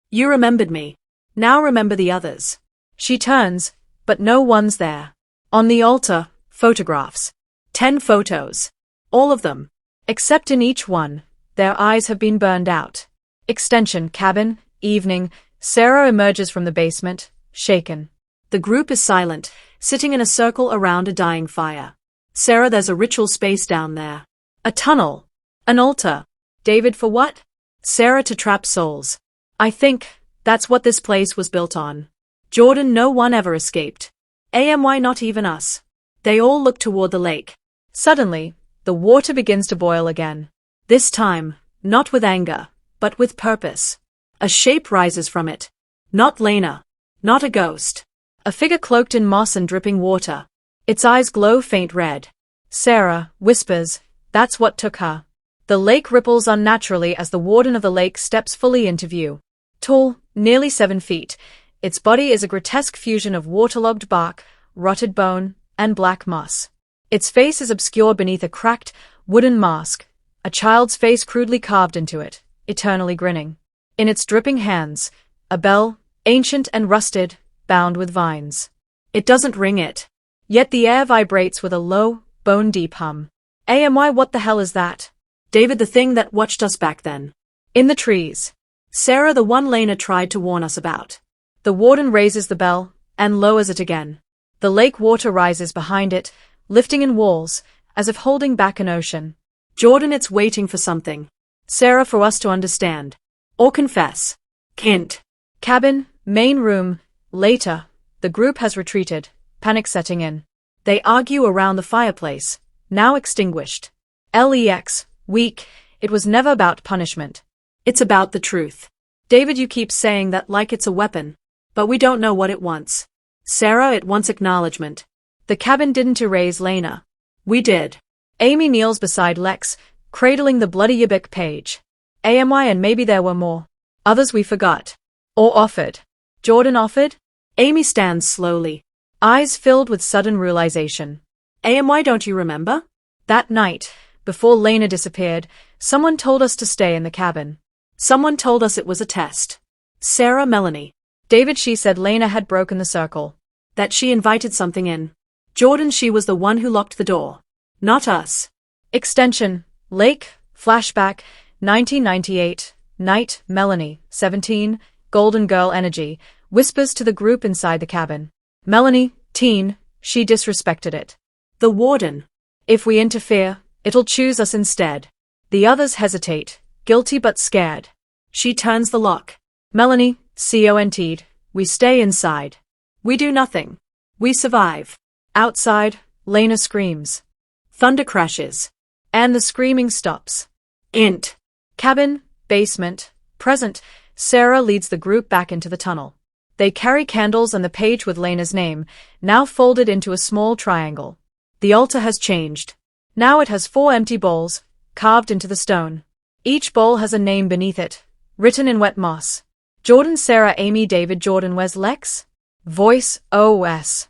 You remembered me. Now remember the others. She turns, but no one's there. On the altar, photographs. 10 photos. All of them. Except in each one, their eyes have been burned out. Extension, cabin, evening. Sarah emerges from the basement, shaken. The group is silent, sitting in a circle around a dying fire. Sarah, there's a ritual space down there. A tunnel. An altar. David, for what? Sarah, to trap souls. I think that's what this place was built on. Jordan, no one ever escaped. Why not even us? They all look toward the lake. Suddenly, the water begins to boil again. This time, not with anger, but with purpose. A shape rises from it. Not Lena. Not a ghost. A figure cloaked in moss and dripping water. Its eyes glow faint red. Sarah whispers, that's what took her. The lake ripples unnaturally as the warden of the lake steps fully into view. Tall, nearly 7 feet, its body is a grotesque fusion of waterlogged bark, rotted bone, and black moss. Its face is obscured beneath a cracked, wooden mask, a child's face crudely carved into it, eternally grinning. In its dripping hands, a bell, ancient and rusted, bound with vines. It doesn't ring it. Yet the air vibrates with a low, bone-deep hum. What the hell is that? David, the thing that watched us back then. In the trees. Sarah, the one Lena tried to warn us about. The warden raises the bell, and lowers it again. The lake water rises behind it, lifting in walls, as if holding back an ocean. Jordan, it's waiting for something. Sarah, for us to understand. Or confess. Kint. Cabin, main room. Later, the group has retreated, panic setting in. They argue around the fireplace, now extinguished. Lex, weak, it was never about punishment. It's about the truth. David, you keep saying that like it's a weapon. But we don't know what it wants. Sarah, it wants acknowledgement. The cabin didn't erase Lena. We did. Amy kneels beside Lex, cradling the bloody Yibik page. And maybe there were more. Others we forgot. Or offered. Jordan offered? Amy stands slowly. Eyes filled with sudden realization. Don't you remember? That night, before Lena disappeared, someone told us to stay in the cabin. Someone told us it was a test. Sarah, Melanie. David, she said Lena had broken the circle. That she invited something in. Jordan, she was the one who locked the door. Not us. Extension, Lake, flashback, 1998, night, Melanie, 17, golden girl energy, whispers to the group inside the cabin. Melanie, teen, she disrespected it. The warden. If we interfere, it'll choose us instead. The others hesitate, guilty but scared. She turns the lock. Melanie, CONT'd, we stay inside. We do nothing. We survive. Outside, Lena screams. Thunder crashes. And the screaming stops. Int. Cabin, basement, present, Sarah leads the group back into the tunnel. They carry candles and the page with Lena's name, now folded into a small triangle. The altar has changed. Now it has 4 empty bowls, carved into the stone. Each bowl has a name beneath it, written in wet moss. Jordan, Sarah, Amy, David, Jordan, where's Lex? Voice, OS.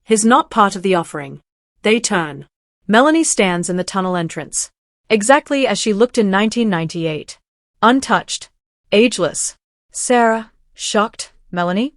He's not part of the offering. They turn. Melanie stands in the tunnel entrance. Exactly as she looked in 1998. Untouched. Ageless. Sarah, shocked. Melanie?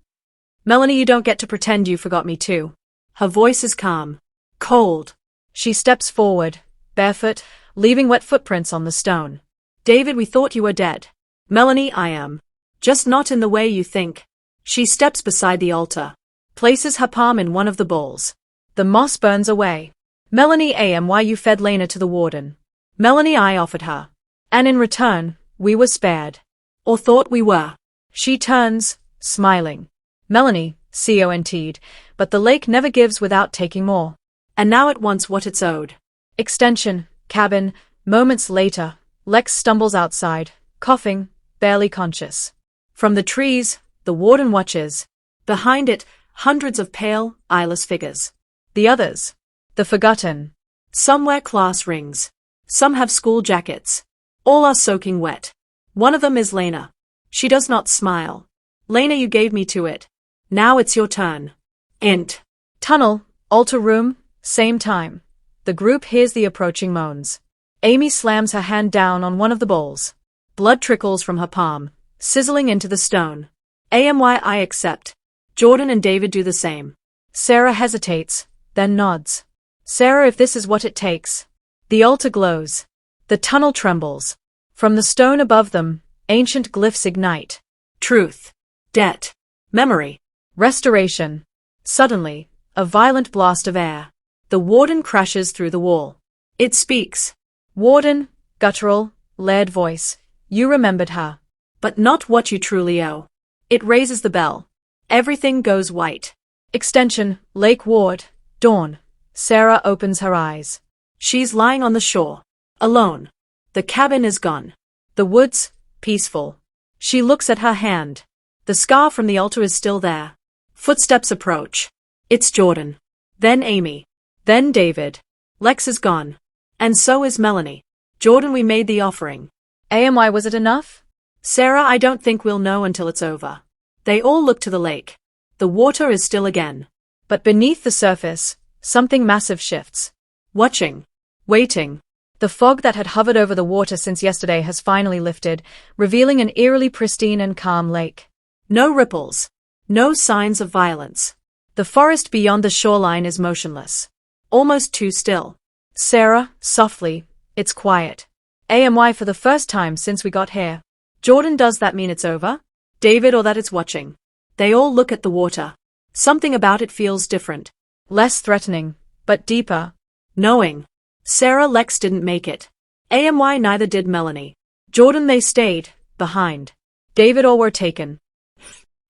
Melanie, you don't get to pretend you forgot me too. Her voice is calm. Cold. She steps forward, barefoot, leaving wet footprints on the stone. David, we thought you were dead. Melanie, I am. Just not in the way you think. She steps beside the altar. Places her palm in one of the bowls. The moss burns away. Melanie, why you fed Lena to the warden. Melanie, I offered her. And in return, we were spared. Or thought we were. She turns, smiling. Melanie, CONT'd, but the lake never gives without taking more. And now it wants what it's owed. Extension, cabin, moments later, Lex stumbles outside, coughing, barely conscious. From the trees, the warden watches. Behind it, hundreds of pale, eyeless figures. The others. The forgotten. Some wear class rings. Some have school jackets. All are soaking wet. One of them is Lena. She does not smile. Lena, you gave me to it. Now it's your turn. Int. Tunnel, altar room, same time. The group hears the approaching moans. Amy slams her hand down on one of the bowls. Blood trickles from her palm, sizzling into the stone. I accept. Jordan and David do the same. Sarah hesitates, then nods. Sarah, if this is what it takes. The altar glows. The tunnel trembles. From the stone above them, ancient glyphs ignite. Truth. Debt. Memory. Restoration. Suddenly, a violent blast of air. The warden crashes through the wall. It speaks. Warden, guttural, layered voice. You remembered her. But not what you truly owe. It raises the bell. Everything goes white. Extension, Lake Ward, dawn. Sarah opens her eyes. She's lying on the shore. Alone. The cabin is gone. The woods, peaceful. She looks at her hand. The scar from the altar is still there. Footsteps approach. It's Jordan. Then Amy. Then David. Lex is gone. And so is Melanie. Jordan, we made the offering. AMY, was it enough? Sarah, I don't think we'll know until it's over. They all look to the lake. The water is still again. But beneath the surface, something massive shifts. Watching. Waiting. The fog that had hovered over the water since yesterday has finally lifted, revealing an eerily pristine and calm lake. No ripples. No signs of violence. The forest beyond the shoreline is motionless. Almost too still. Sarah, softly, it's quiet. AMY, for the first time since we got here. Jordan, does that mean it's over? David, or that it's watching? They all look at the water. Something about it feels different. Less threatening, but deeper. Knowing. Sarah, Lex didn't make it. AMY, neither did Melanie. Jordan, they stayed, behind. David, or were taken.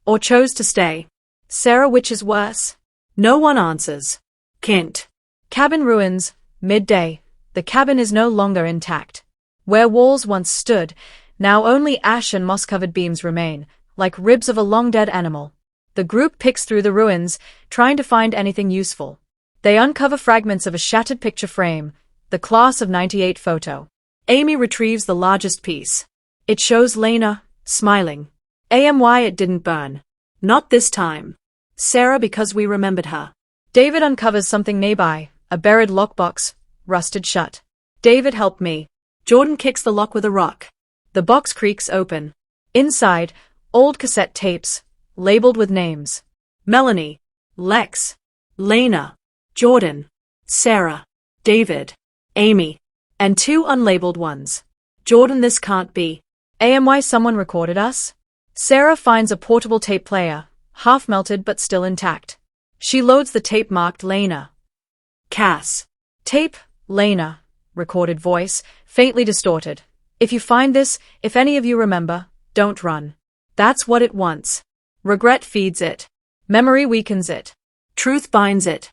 Or chose to stay. Sarah, which is worse? No one answers. Kent. Cabin ruins, midday. The cabin is no longer intact. Where walls once stood, now only ash and moss-covered beams remain, like ribs of a long-dead animal. The group picks through the ruins, trying to find anything useful. They uncover fragments of a shattered picture frame, the class of '98 photo. Amy retrieves the largest piece. It shows Lena, smiling. AMY, it didn't burn. Not this time. Sarah, because we remembered her. David uncovers something nearby, a buried lockbox, rusted shut. David, help me. Jordan kicks the lock with a rock. The box creaks open. Inside, old cassette tapes, labeled with names. Melanie, Lex, Lena, Jordan, Sarah, David, Amy, and 2 unlabeled ones. Jordan, this can't be. AMY, someone recorded us? Sarah finds a portable tape player, half melted but still intact. She loads the tape marked Lena. Cass. Tape, Lena. Recorded voice, faintly distorted. If you find this, if any of you remember, don't run. That's what it wants. Regret feeds it. Memory weakens it. Truth binds it.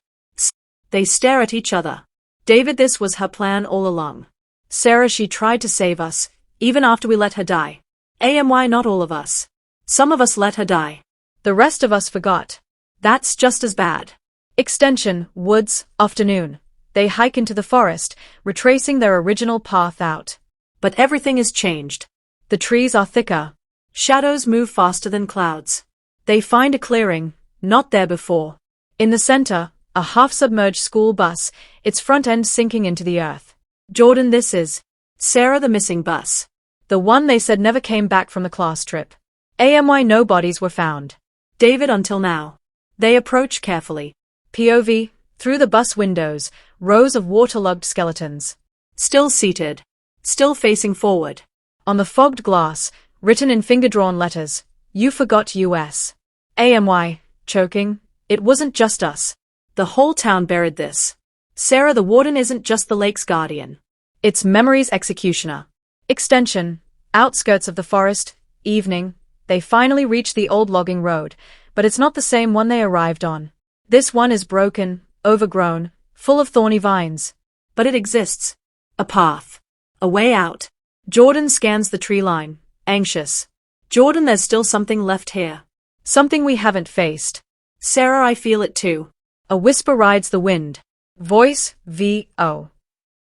They stare at each other. David, this was her plan all along. Sarah, she tried to save us, even after we let her die. AMY, not all of us. Some of us let her die. The rest of us forgot. That's just as bad. Extension, woods, afternoon. They hike into the forest, retracing their original path out. But everything is changed. The trees are thicker. Shadows move faster than clouds. They find a clearing, not there before. In the center, a half-submerged school bus, its front end sinking into the earth. Jordan, this is. Sarah, the missing bus. The one they said never came back from the class trip. AMY, no bodies were found. David, until now. They approach carefully. POV, through the bus windows, rows of waterlogged skeletons. Still seated. Still facing forward. On the fogged glass, written in finger-drawn letters, you forgot US. AMY, choking, it wasn't just us. The whole town buried this. Sarah, the warden isn't just the lake's guardian. It's memory's executioner. Extension, outskirts of the forest, evening, they finally reach the old logging road, but it's not the same one they arrived on. This one is broken, overgrown, full of thorny vines. But it exists. A path. A way out. Jordan scans the tree line, anxious. Jordan, there's still something left here. Something we haven't faced. Sarah, I feel it too. A whisper rides the wind. Voice, V.O.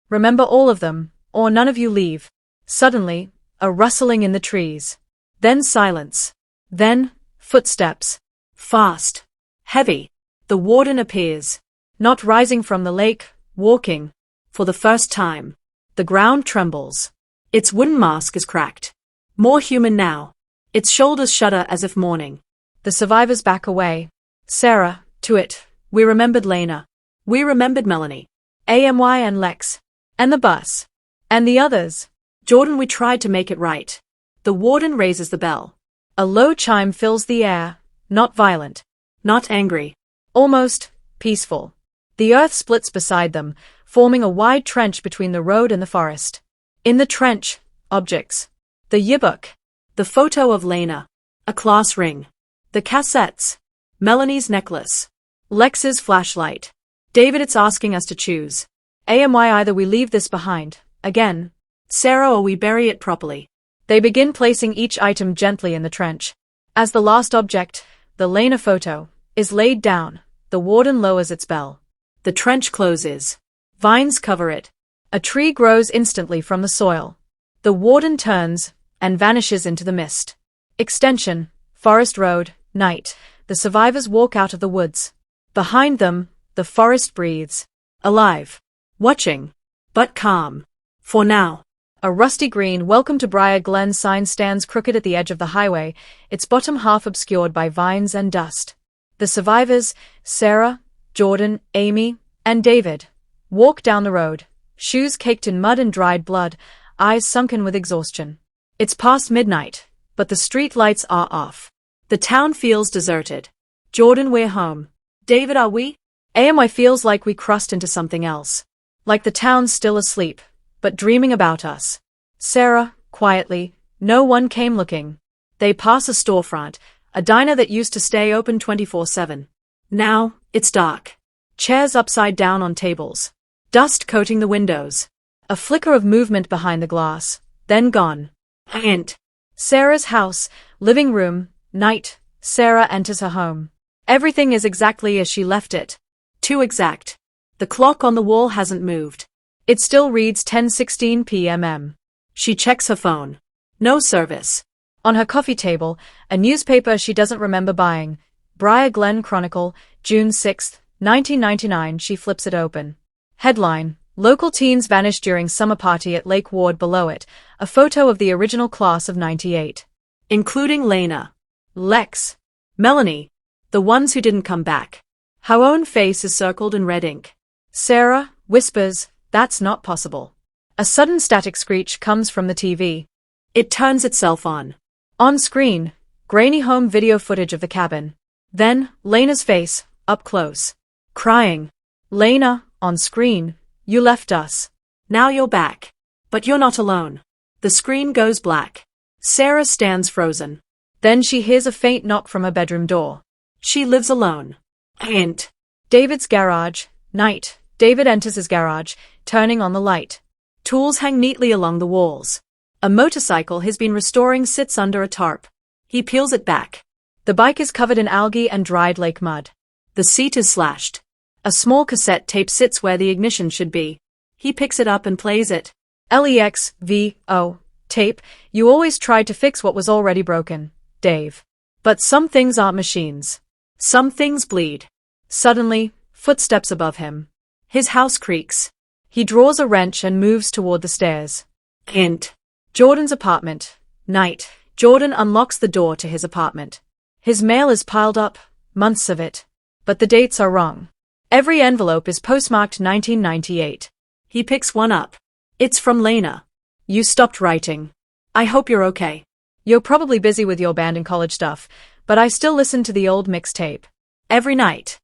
Remember all of them, or none of you leave. Suddenly, a rustling in the trees. Then silence. Then, footsteps. Fast. Heavy. The warden appears. Not rising from the lake, walking. For the first time. The ground trembles. Its wooden mask is cracked. More human now. Its shoulders shudder as if mourning. The survivors back away. Sarah, to it. We remembered Lena. We remembered Melanie. AMY and Lex. And the bus. And the others. Jordan, we tried to make it right. The warden raises the bell. A low chime fills the air, not violent. Not angry. Almost peaceful. The earth splits beside them, forming a wide trench between the road and the forest. In the trench, objects. The yearbook. The photo of Lena. A class ring. The cassettes. Melanie's necklace. Lex's flashlight. David, it's asking us to choose. AMY, either we leave this behind, again. Sarah, or we bury it properly. They begin placing each item gently in the trench. As the last object, the Lena photo, is laid down, the warden lowers its bell. The trench closes. Vines cover it. A tree grows instantly from the soil. The warden turns and vanishes into the mist. Extension, Forest Road, night. The survivors walk out of the woods. Behind them, the forest breathes. Alive. Watching. But calm. For now. A rusty green "Welcome to Briar Glen" sign stands crooked at the edge of the highway, its bottom half obscured by vines and dust. The survivors, Sarah, Jordan, Amy, and David, walk down the road, shoes caked in mud and dried blood, eyes sunken with exhaustion. It's past midnight, but the street lights are off. The town feels deserted. Jordan, we're home. David, are we? AMY feels like we crossed into something else. Like the town's still asleep, but dreaming about us. Sarah, quietly, no one came looking. They pass a storefront, a diner that used to stay open 24/7. Now, it's dark. Chairs upside down on tables. Dust coating the windows. A flicker of movement behind the glass, then gone. And Sarah's house, living room, night. Sarah enters her home. Everything is exactly as she left it. Too exact. The clock on the wall hasn't moved. It still reads 10:16 p.m. She checks her phone. No service. On her coffee table, a newspaper she doesn't remember buying. Briar Glen Chronicle, June 6, 1999. She flips it open. Headline: Local teens vanish during summer party at Lake Ward. Below it, a photo of the original class of '98. Including Lena, Lex, Melanie, the ones who didn't come back. Her own face is circled in red ink. Sarah whispers, "That's not possible." A sudden static screech comes from the TV. It turns itself on. On screen, grainy home video footage of the cabin. Then, Lena's face, up close. Crying. Lena, on screen, "You left us. Now you're back. But you're not alone." The screen goes black. Sarah stands frozen. Then she hears a faint knock from her bedroom door. She lives alone. And David's garage, night. David enters his garage, turning on the light. Tools hang neatly along the walls. A motorcycle he's been restoring sits under a tarp. He peels it back. The bike is covered in algae and dried lake mud. The seat is slashed. A small cassette tape sits where the ignition should be. He picks it up and plays it. LEXVO. Tape, "You always tried to fix what was already broken, Dave. But some things aren't machines. Some things bleed." Suddenly, footsteps above him. His house creaks. He draws a wrench and moves toward the stairs. And Jordan's apartment, night. Jordan unlocks the door to his apartment. His mail is piled up, months of it. But the dates are wrong. Every envelope is postmarked 1998. He picks one up. It's from Lena. "You stopped writing. I hope you're okay. You're probably busy with your band and college stuff, but I still listen to the old mixtape. Every night."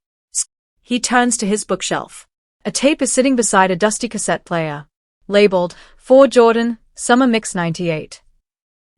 He turns to his bookshelf. A tape is sitting beside a dusty cassette player. Labeled, "For Jordan, Summer Mix '98.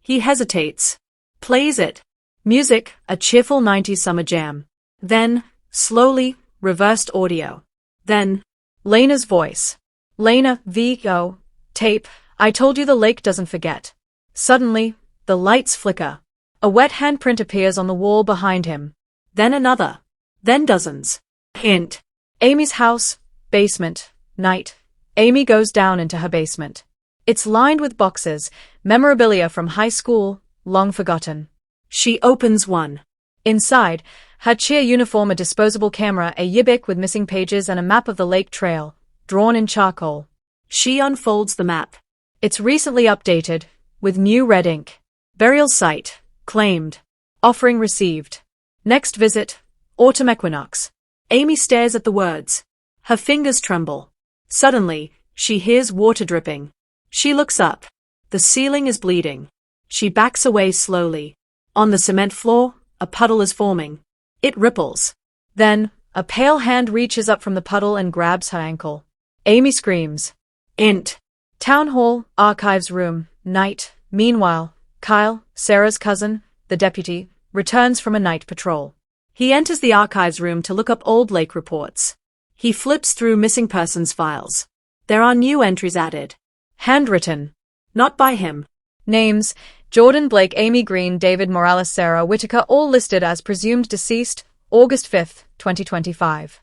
He hesitates. Plays it. Music, a cheerful 90s summer jam. Then, slowly, reversed audio. Then, Lena's voice. Lena, VO, tape, I told you the lake doesn't forget. Suddenly, the lights flicker. A wet handprint appears on the wall behind him. then another. Then dozens. Hint. Amy's house, basement, night. Amy goes down into her basement. It's lined with boxes, memorabilia from high school, long forgotten. She opens one. Inside, her cheer uniform, a disposable camera, a yibik with missing pages, and a map of the lake trail, drawn in charcoal. She unfolds the map. It's recently updated, with new red ink. Burial site, claimed. Offering received. Next visit, autumn equinox. Amy stares at the words. Her fingers tremble. Suddenly, she hears water dripping. She looks up. The ceiling is bleeding. She backs away slowly. On the cement floor, a puddle is forming. It ripples. Then, a pale hand reaches up from the puddle and grabs her ankle. Amy screams. Int. Town hall, archives room, night. Meanwhile, Kyle, Sarah's cousin, the deputy, returns from a night patrol. He enters the archives room to look up old lake reports. He flips through missing persons files. There are new entries added. Handwritten. Not by him. Names, Jordan Blake, Amy Green, David Morales, Sarah Whitaker, all listed as presumed deceased, August 5, 2025.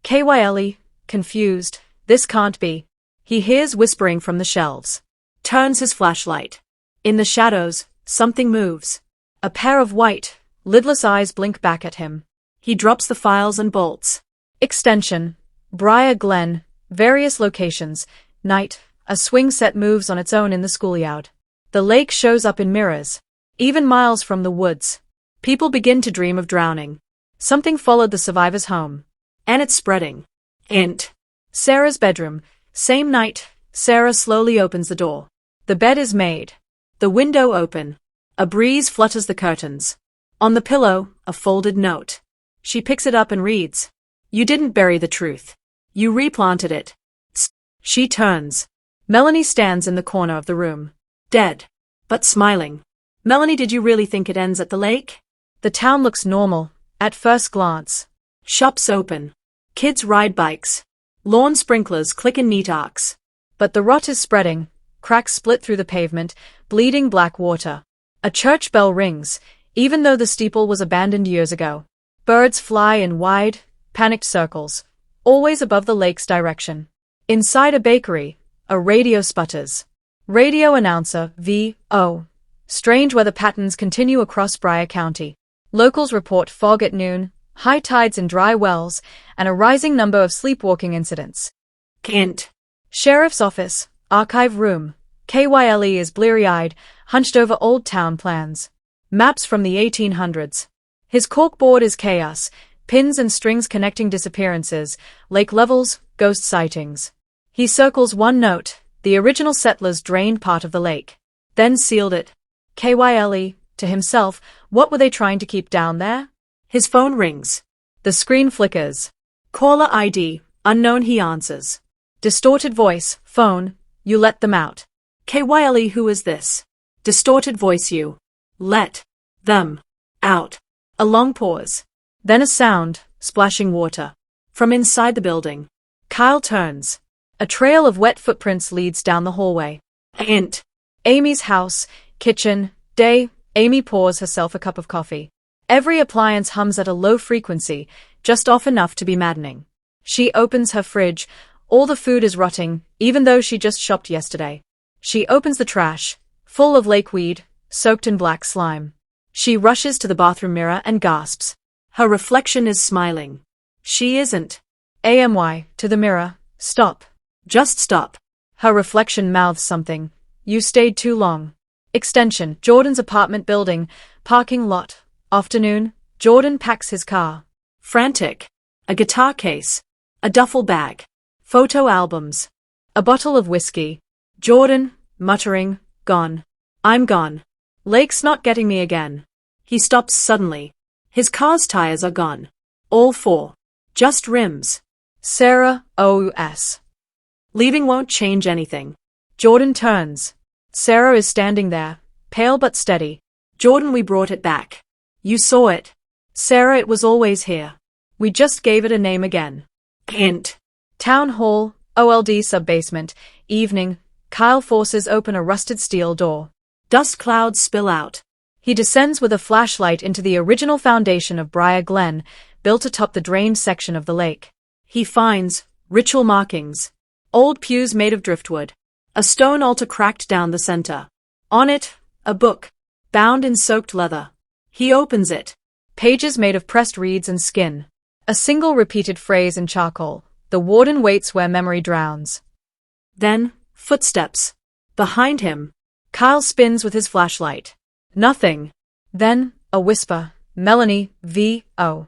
Kyle, confused, this can't be. He hears whispering from the shelves. Turns his flashlight. In the shadows, something moves. A pair of white, lidless eyes blink back at him. He drops the files and bolts. Extension. Briar Glen, various locations, night, a swing set moves on its own in the schoolyard. The lake shows up in mirrors. Even miles from the woods. People begin to dream of drowning. Something followed the survivors home. And it's spreading. Int. Sarah's bedroom. Same night, Sarah slowly opens the door. The bed is made. The window open. A breeze flutters the curtains. On the pillow, a folded note. She picks it up and reads. You didn't bury the truth. You replanted it. She turns. Melanie stands in the corner of the room. Dead. But smiling. Melanie, did you really think it ends at the lake? The town looks normal, at first glance. Shops open. Kids ride bikes. Lawn sprinklers click in neat arcs. But the rot is spreading. Cracks split through the pavement, bleeding black water. A church bell rings, even though the steeple was abandoned years ago. Birds fly in wide, panicked circles, always above the lake's direction. Inside a bakery, a radio sputters. Radio announcer, V.O. Strange weather patterns continue across Briar County. Locals report fog at noon, high tides in dry wells, and a rising number of sleepwalking incidents. Kent. Sheriff's office, archive room. Kyle is bleary-eyed, hunched over old town plans. Maps from the 1800s. His corkboard is chaos, pins and strings connecting disappearances, lake levels, ghost sightings. He circles one note, the original settlers drained part of the lake. Then sealed it. Kyle, to himself, what were they trying to keep down there? His phone rings. The screen flickers. Caller ID, unknown, he answers. Distorted voice, phone, you let them out. Kyle, who is this? Distorted voice, you. Let. Them. Out. A long pause. Then a sound, splashing water. From inside the building. Kyle turns. A trail of wet footprints leads down the hallway. Hint. Amy's house, kitchen, day. Amy pours herself a cup of coffee. Every appliance hums at a low frequency, just off enough to be maddening. She opens her fridge. All the food is rotting, even though she just shopped yesterday. She opens the trash, full of lakeweed, soaked in black slime. She rushes to the bathroom mirror and gasps. Her reflection is smiling. She isn't. AMY, to the mirror, stop. Just stop. Her reflection mouths something. You stayed too long. Extension, Jordan's apartment building, parking lot. Afternoon, Jordan packs his car. Frantic. A guitar case. A duffel bag. Photo albums. A bottle of whiskey. Jordan, muttering, gone. I'm gone. Lake's not getting me again. He stops suddenly. His car's tires are gone. All four. Just rims. Sarah, OUS. Leaving won't change anything. Jordan turns. Sarah is standing there, pale but steady. Jordan, we brought it back. You saw it. Sarah, it was always here. We just gave it a name again. Hint. Town Hall, OLD sub-basement, evening. Kyle forces open a rusted steel door. Dust clouds spill out. He descends with a flashlight into the original foundation of Briar Glen, built atop the drained section of the lake. He finds ritual markings. Old pews made of driftwood. A stone altar cracked down the center. On it, a book, bound in soaked leather. He opens it. Pages made of pressed reeds and skin. A single repeated phrase in charcoal. The warden waits where memory drowns. Then, footsteps. Behind him. Kyle spins with his flashlight. Nothing. Then, a whisper. Melanie, V.O.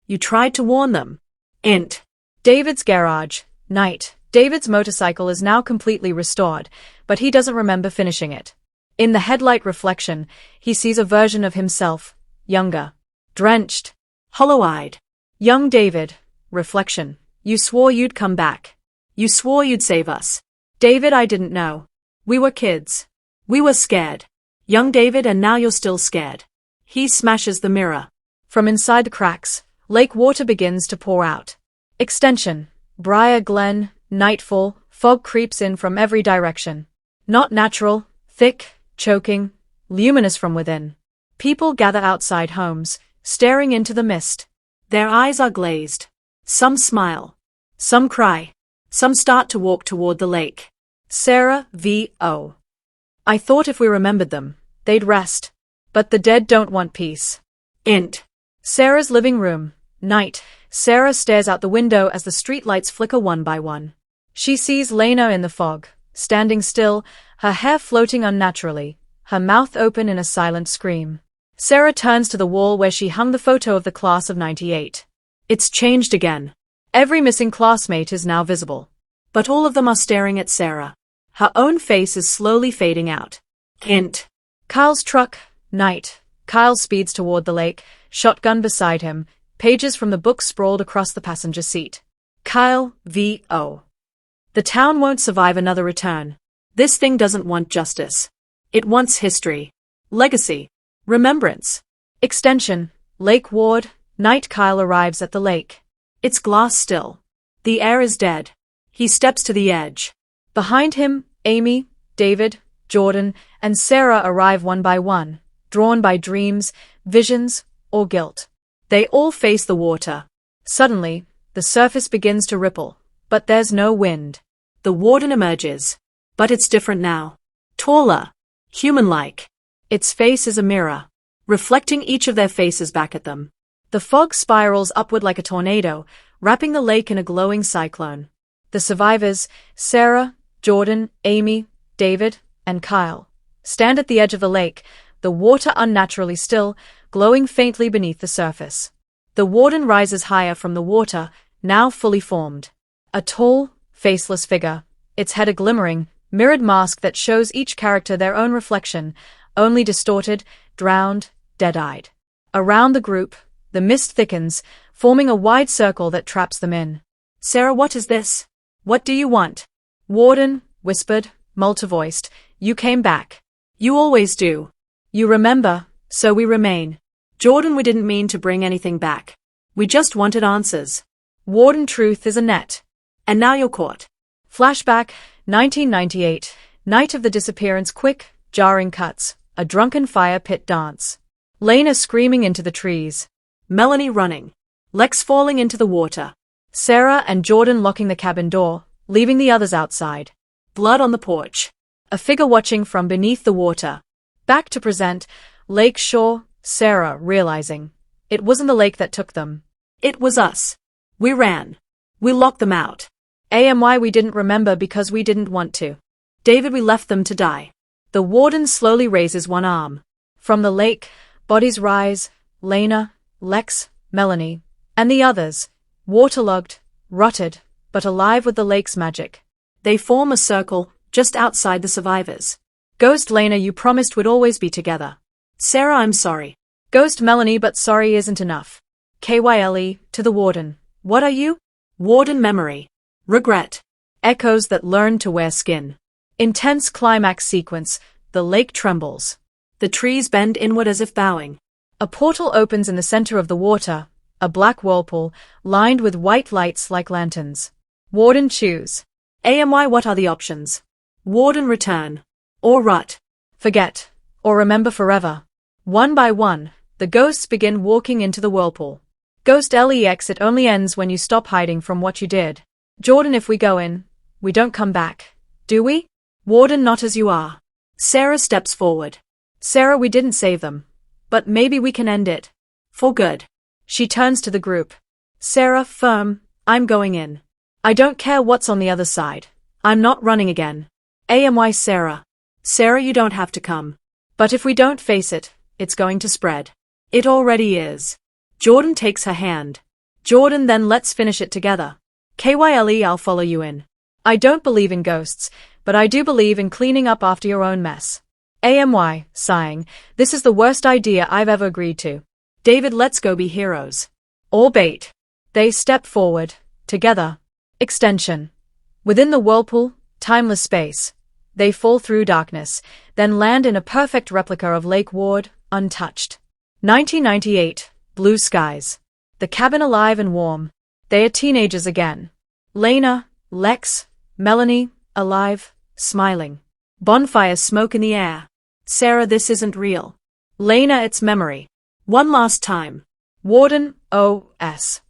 You tried to warn them. Int. David's garage. Night. David's motorcycle is now completely restored, but he doesn't remember finishing it. In the headlight reflection, he sees a version of himself, younger, drenched, hollow-eyed. Young David. Reflection. You swore you'd come back. You swore you'd save us. David, I didn't know. We were kids. We were scared. Young David, and now you're still scared. He smashes the mirror. From inside the cracks, lake water begins to pour out. Extension. Briar Glen, nightfall, fog creeps in from every direction. Not natural, thick, choking, luminous from within. People gather outside homes, staring into the mist. Their eyes are glazed. Some smile. Some cry. Some start to walk toward the lake. Sarah, V.O. I thought if we remembered them, they'd rest. But the dead don't want peace. Int. Sarah's living room. Night. Sarah stares out the window as the streetlights flicker one by one. She sees Lena in the fog, standing still, her hair floating unnaturally, her mouth open in a silent scream. Sarah turns to the wall where she hung the photo of the class of '98. It's changed again. Every missing classmate is now visible. But all of them are staring at Sarah. Her own face is slowly fading out. Int. Kyle's truck. Night. Kyle speeds toward the lake, shotgun beside him, pages from the book sprawled across the passenger seat. Kyle, V.O. The town won't survive another return. This thing doesn't want justice. It wants history. Legacy. Remembrance. Extension. Lake Ward. Night. Kyle arrives at the lake. It's glass still. The air is dead. He steps to the edge. Behind him, Amy, David, Jordan, and Sarah arrive one by one, drawn by dreams, visions, or guilt. They all face the water. Suddenly, the surface begins to ripple, but there's no wind. The warden emerges. But it's different now. Taller. Human-like. Its face is a mirror, reflecting each of their faces back at them. The fog spirals upward like a tornado, wrapping the lake in a glowing cyclone. The survivors, Sarah, Jordan, Amy, David, and Kyle, stand at the edge of the lake, the water unnaturally still, glowing faintly beneath the surface. The warden rises higher from the water, now fully formed. A tall, faceless figure, its head a glimmering, mirrored mask that shows each character their own reflection, only distorted, drowned, dead-eyed. Around the group, the mist thickens, forming a wide circle that traps them in. Sarah, what is this? What do you want? Warden, whispered, multi-voiced, you came back. You always do. You remember, so we remain. Jordan, we didn't mean to bring anything back. We just wanted answers. Warden, truth is a net. And now you're caught. Flashback, 1998, night of the disappearance. Quick, jarring cuts, a drunken fire pit dance. Lena screaming into the trees. Melanie running. Lex falling into the water. Sarah and Jordan locking the cabin door, leaving the others outside. Blood on the porch. A figure watching from beneath the water. Back to present, Lake Shore, Sarah realizing. It wasn't the lake that took them. It was us. We ran. We locked them out. AMY we didn't remember because we didn't want to. David, we left them to die. The warden slowly raises one arm. From the lake, bodies rise, Lena, Lex, Melanie, and the others, waterlogged, rotted, but alive with the lake's magic. They form a circle, just outside the survivors. Ghost Lena, you promised we'd always be together. Sarah, I'm sorry. Ghost Melanie, but sorry isn't enough. KYLE, to the warden. What are you? Warden memory. Regret. Echoes that learn to wear skin. Intense climax sequence, the lake trembles. The trees bend inward as if bowing. A portal opens in the center of the water, a black whirlpool, lined with white lights like lanterns. Warden choose. AMY what are the options? Warden return. Or rut. Forget. Or remember forever. One by one, the ghosts begin walking into the whirlpool. Ghost LEX it only ends when you stop hiding from what you did. Jordan if we go in, we don't come back, do we? Warden not as you are. Sarah steps forward. Sarah we didn't save them. But maybe we can end it. For good. She turns to the group. Sarah, firm, I'm going in. I don't care what's on the other side. I'm not running again. AMY Sarah. Sarah you don't have to come. But if we don't face it, it's going to spread. It already is. Jordan takes her hand. Jordan then let's finish it together. KYLE I'll follow you in. I don't believe in ghosts, but I do believe in cleaning up after your own mess. AMY, sighing, this is the worst idea I've ever agreed to. David let's go be heroes. All bait. They step forward, together. Extension. Within the whirlpool, timeless space. They fall through darkness, then land in a perfect replica of Lake Ward, untouched. 1998, blue skies. The cabin alive and warm. They are teenagers again. Lena, Lex, Melanie, alive, smiling. Bonfire smoke in the air. Sarah this isn't real. Lena it's memory. One last time. Warden, OS.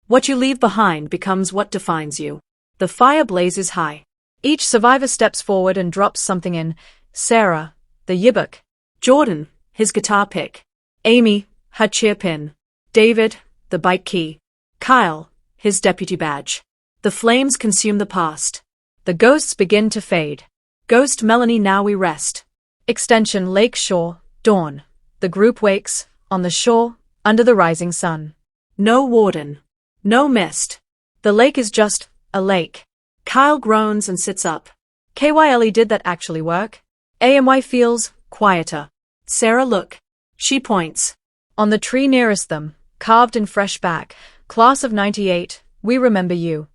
What you leave behind becomes what defines you. The fire blazes high. Each survivor steps forward and drops something in. Sarah, the yearbook. Jordan, his guitar pick. Amy, her cheer pin. David, the bike key. Kyle, his deputy badge. The flames consume the past. The ghosts begin to fade. Ghost Melanie now we rest. Extension Lake Shore, dawn. The group wakes, on the shore, under the rising sun. No warden. No mist. The lake is just a lake. Kyle groans and sits up. KYLE did that actually work? AMY feels quieter. Sarah look. She points. On the tree nearest them, carved in fresh back, class of 98, we remember you.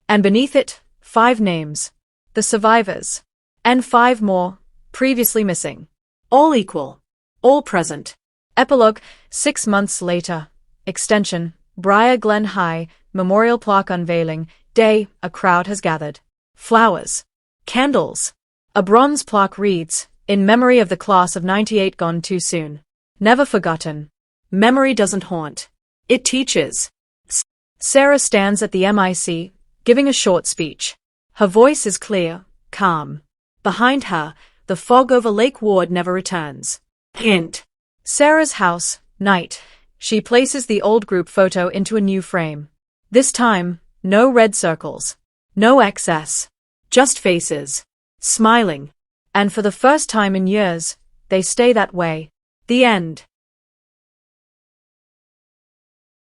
And beneath it, 5 names. The survivors. And 5 more, previously missing. All equal. All present. Epilogue, 6 months later. Extension, Briar Glen High, memorial plaque unveiling, day, a crowd has gathered. Flowers. Candles. A bronze plaque reads, in memory of the class of 98 gone too soon. Never forgotten. Memory doesn't haunt. It teaches. Sarah stands at the MIC, giving a short speech. Her voice is clear, calm. Behind her, the fog over Lake Ward never returns. Hint. Sarah's house, night. She places the old group photo into a new frame. This time, no red circles. No excess. Just faces. Smiling. And for the first time in years, they stay that way. The end.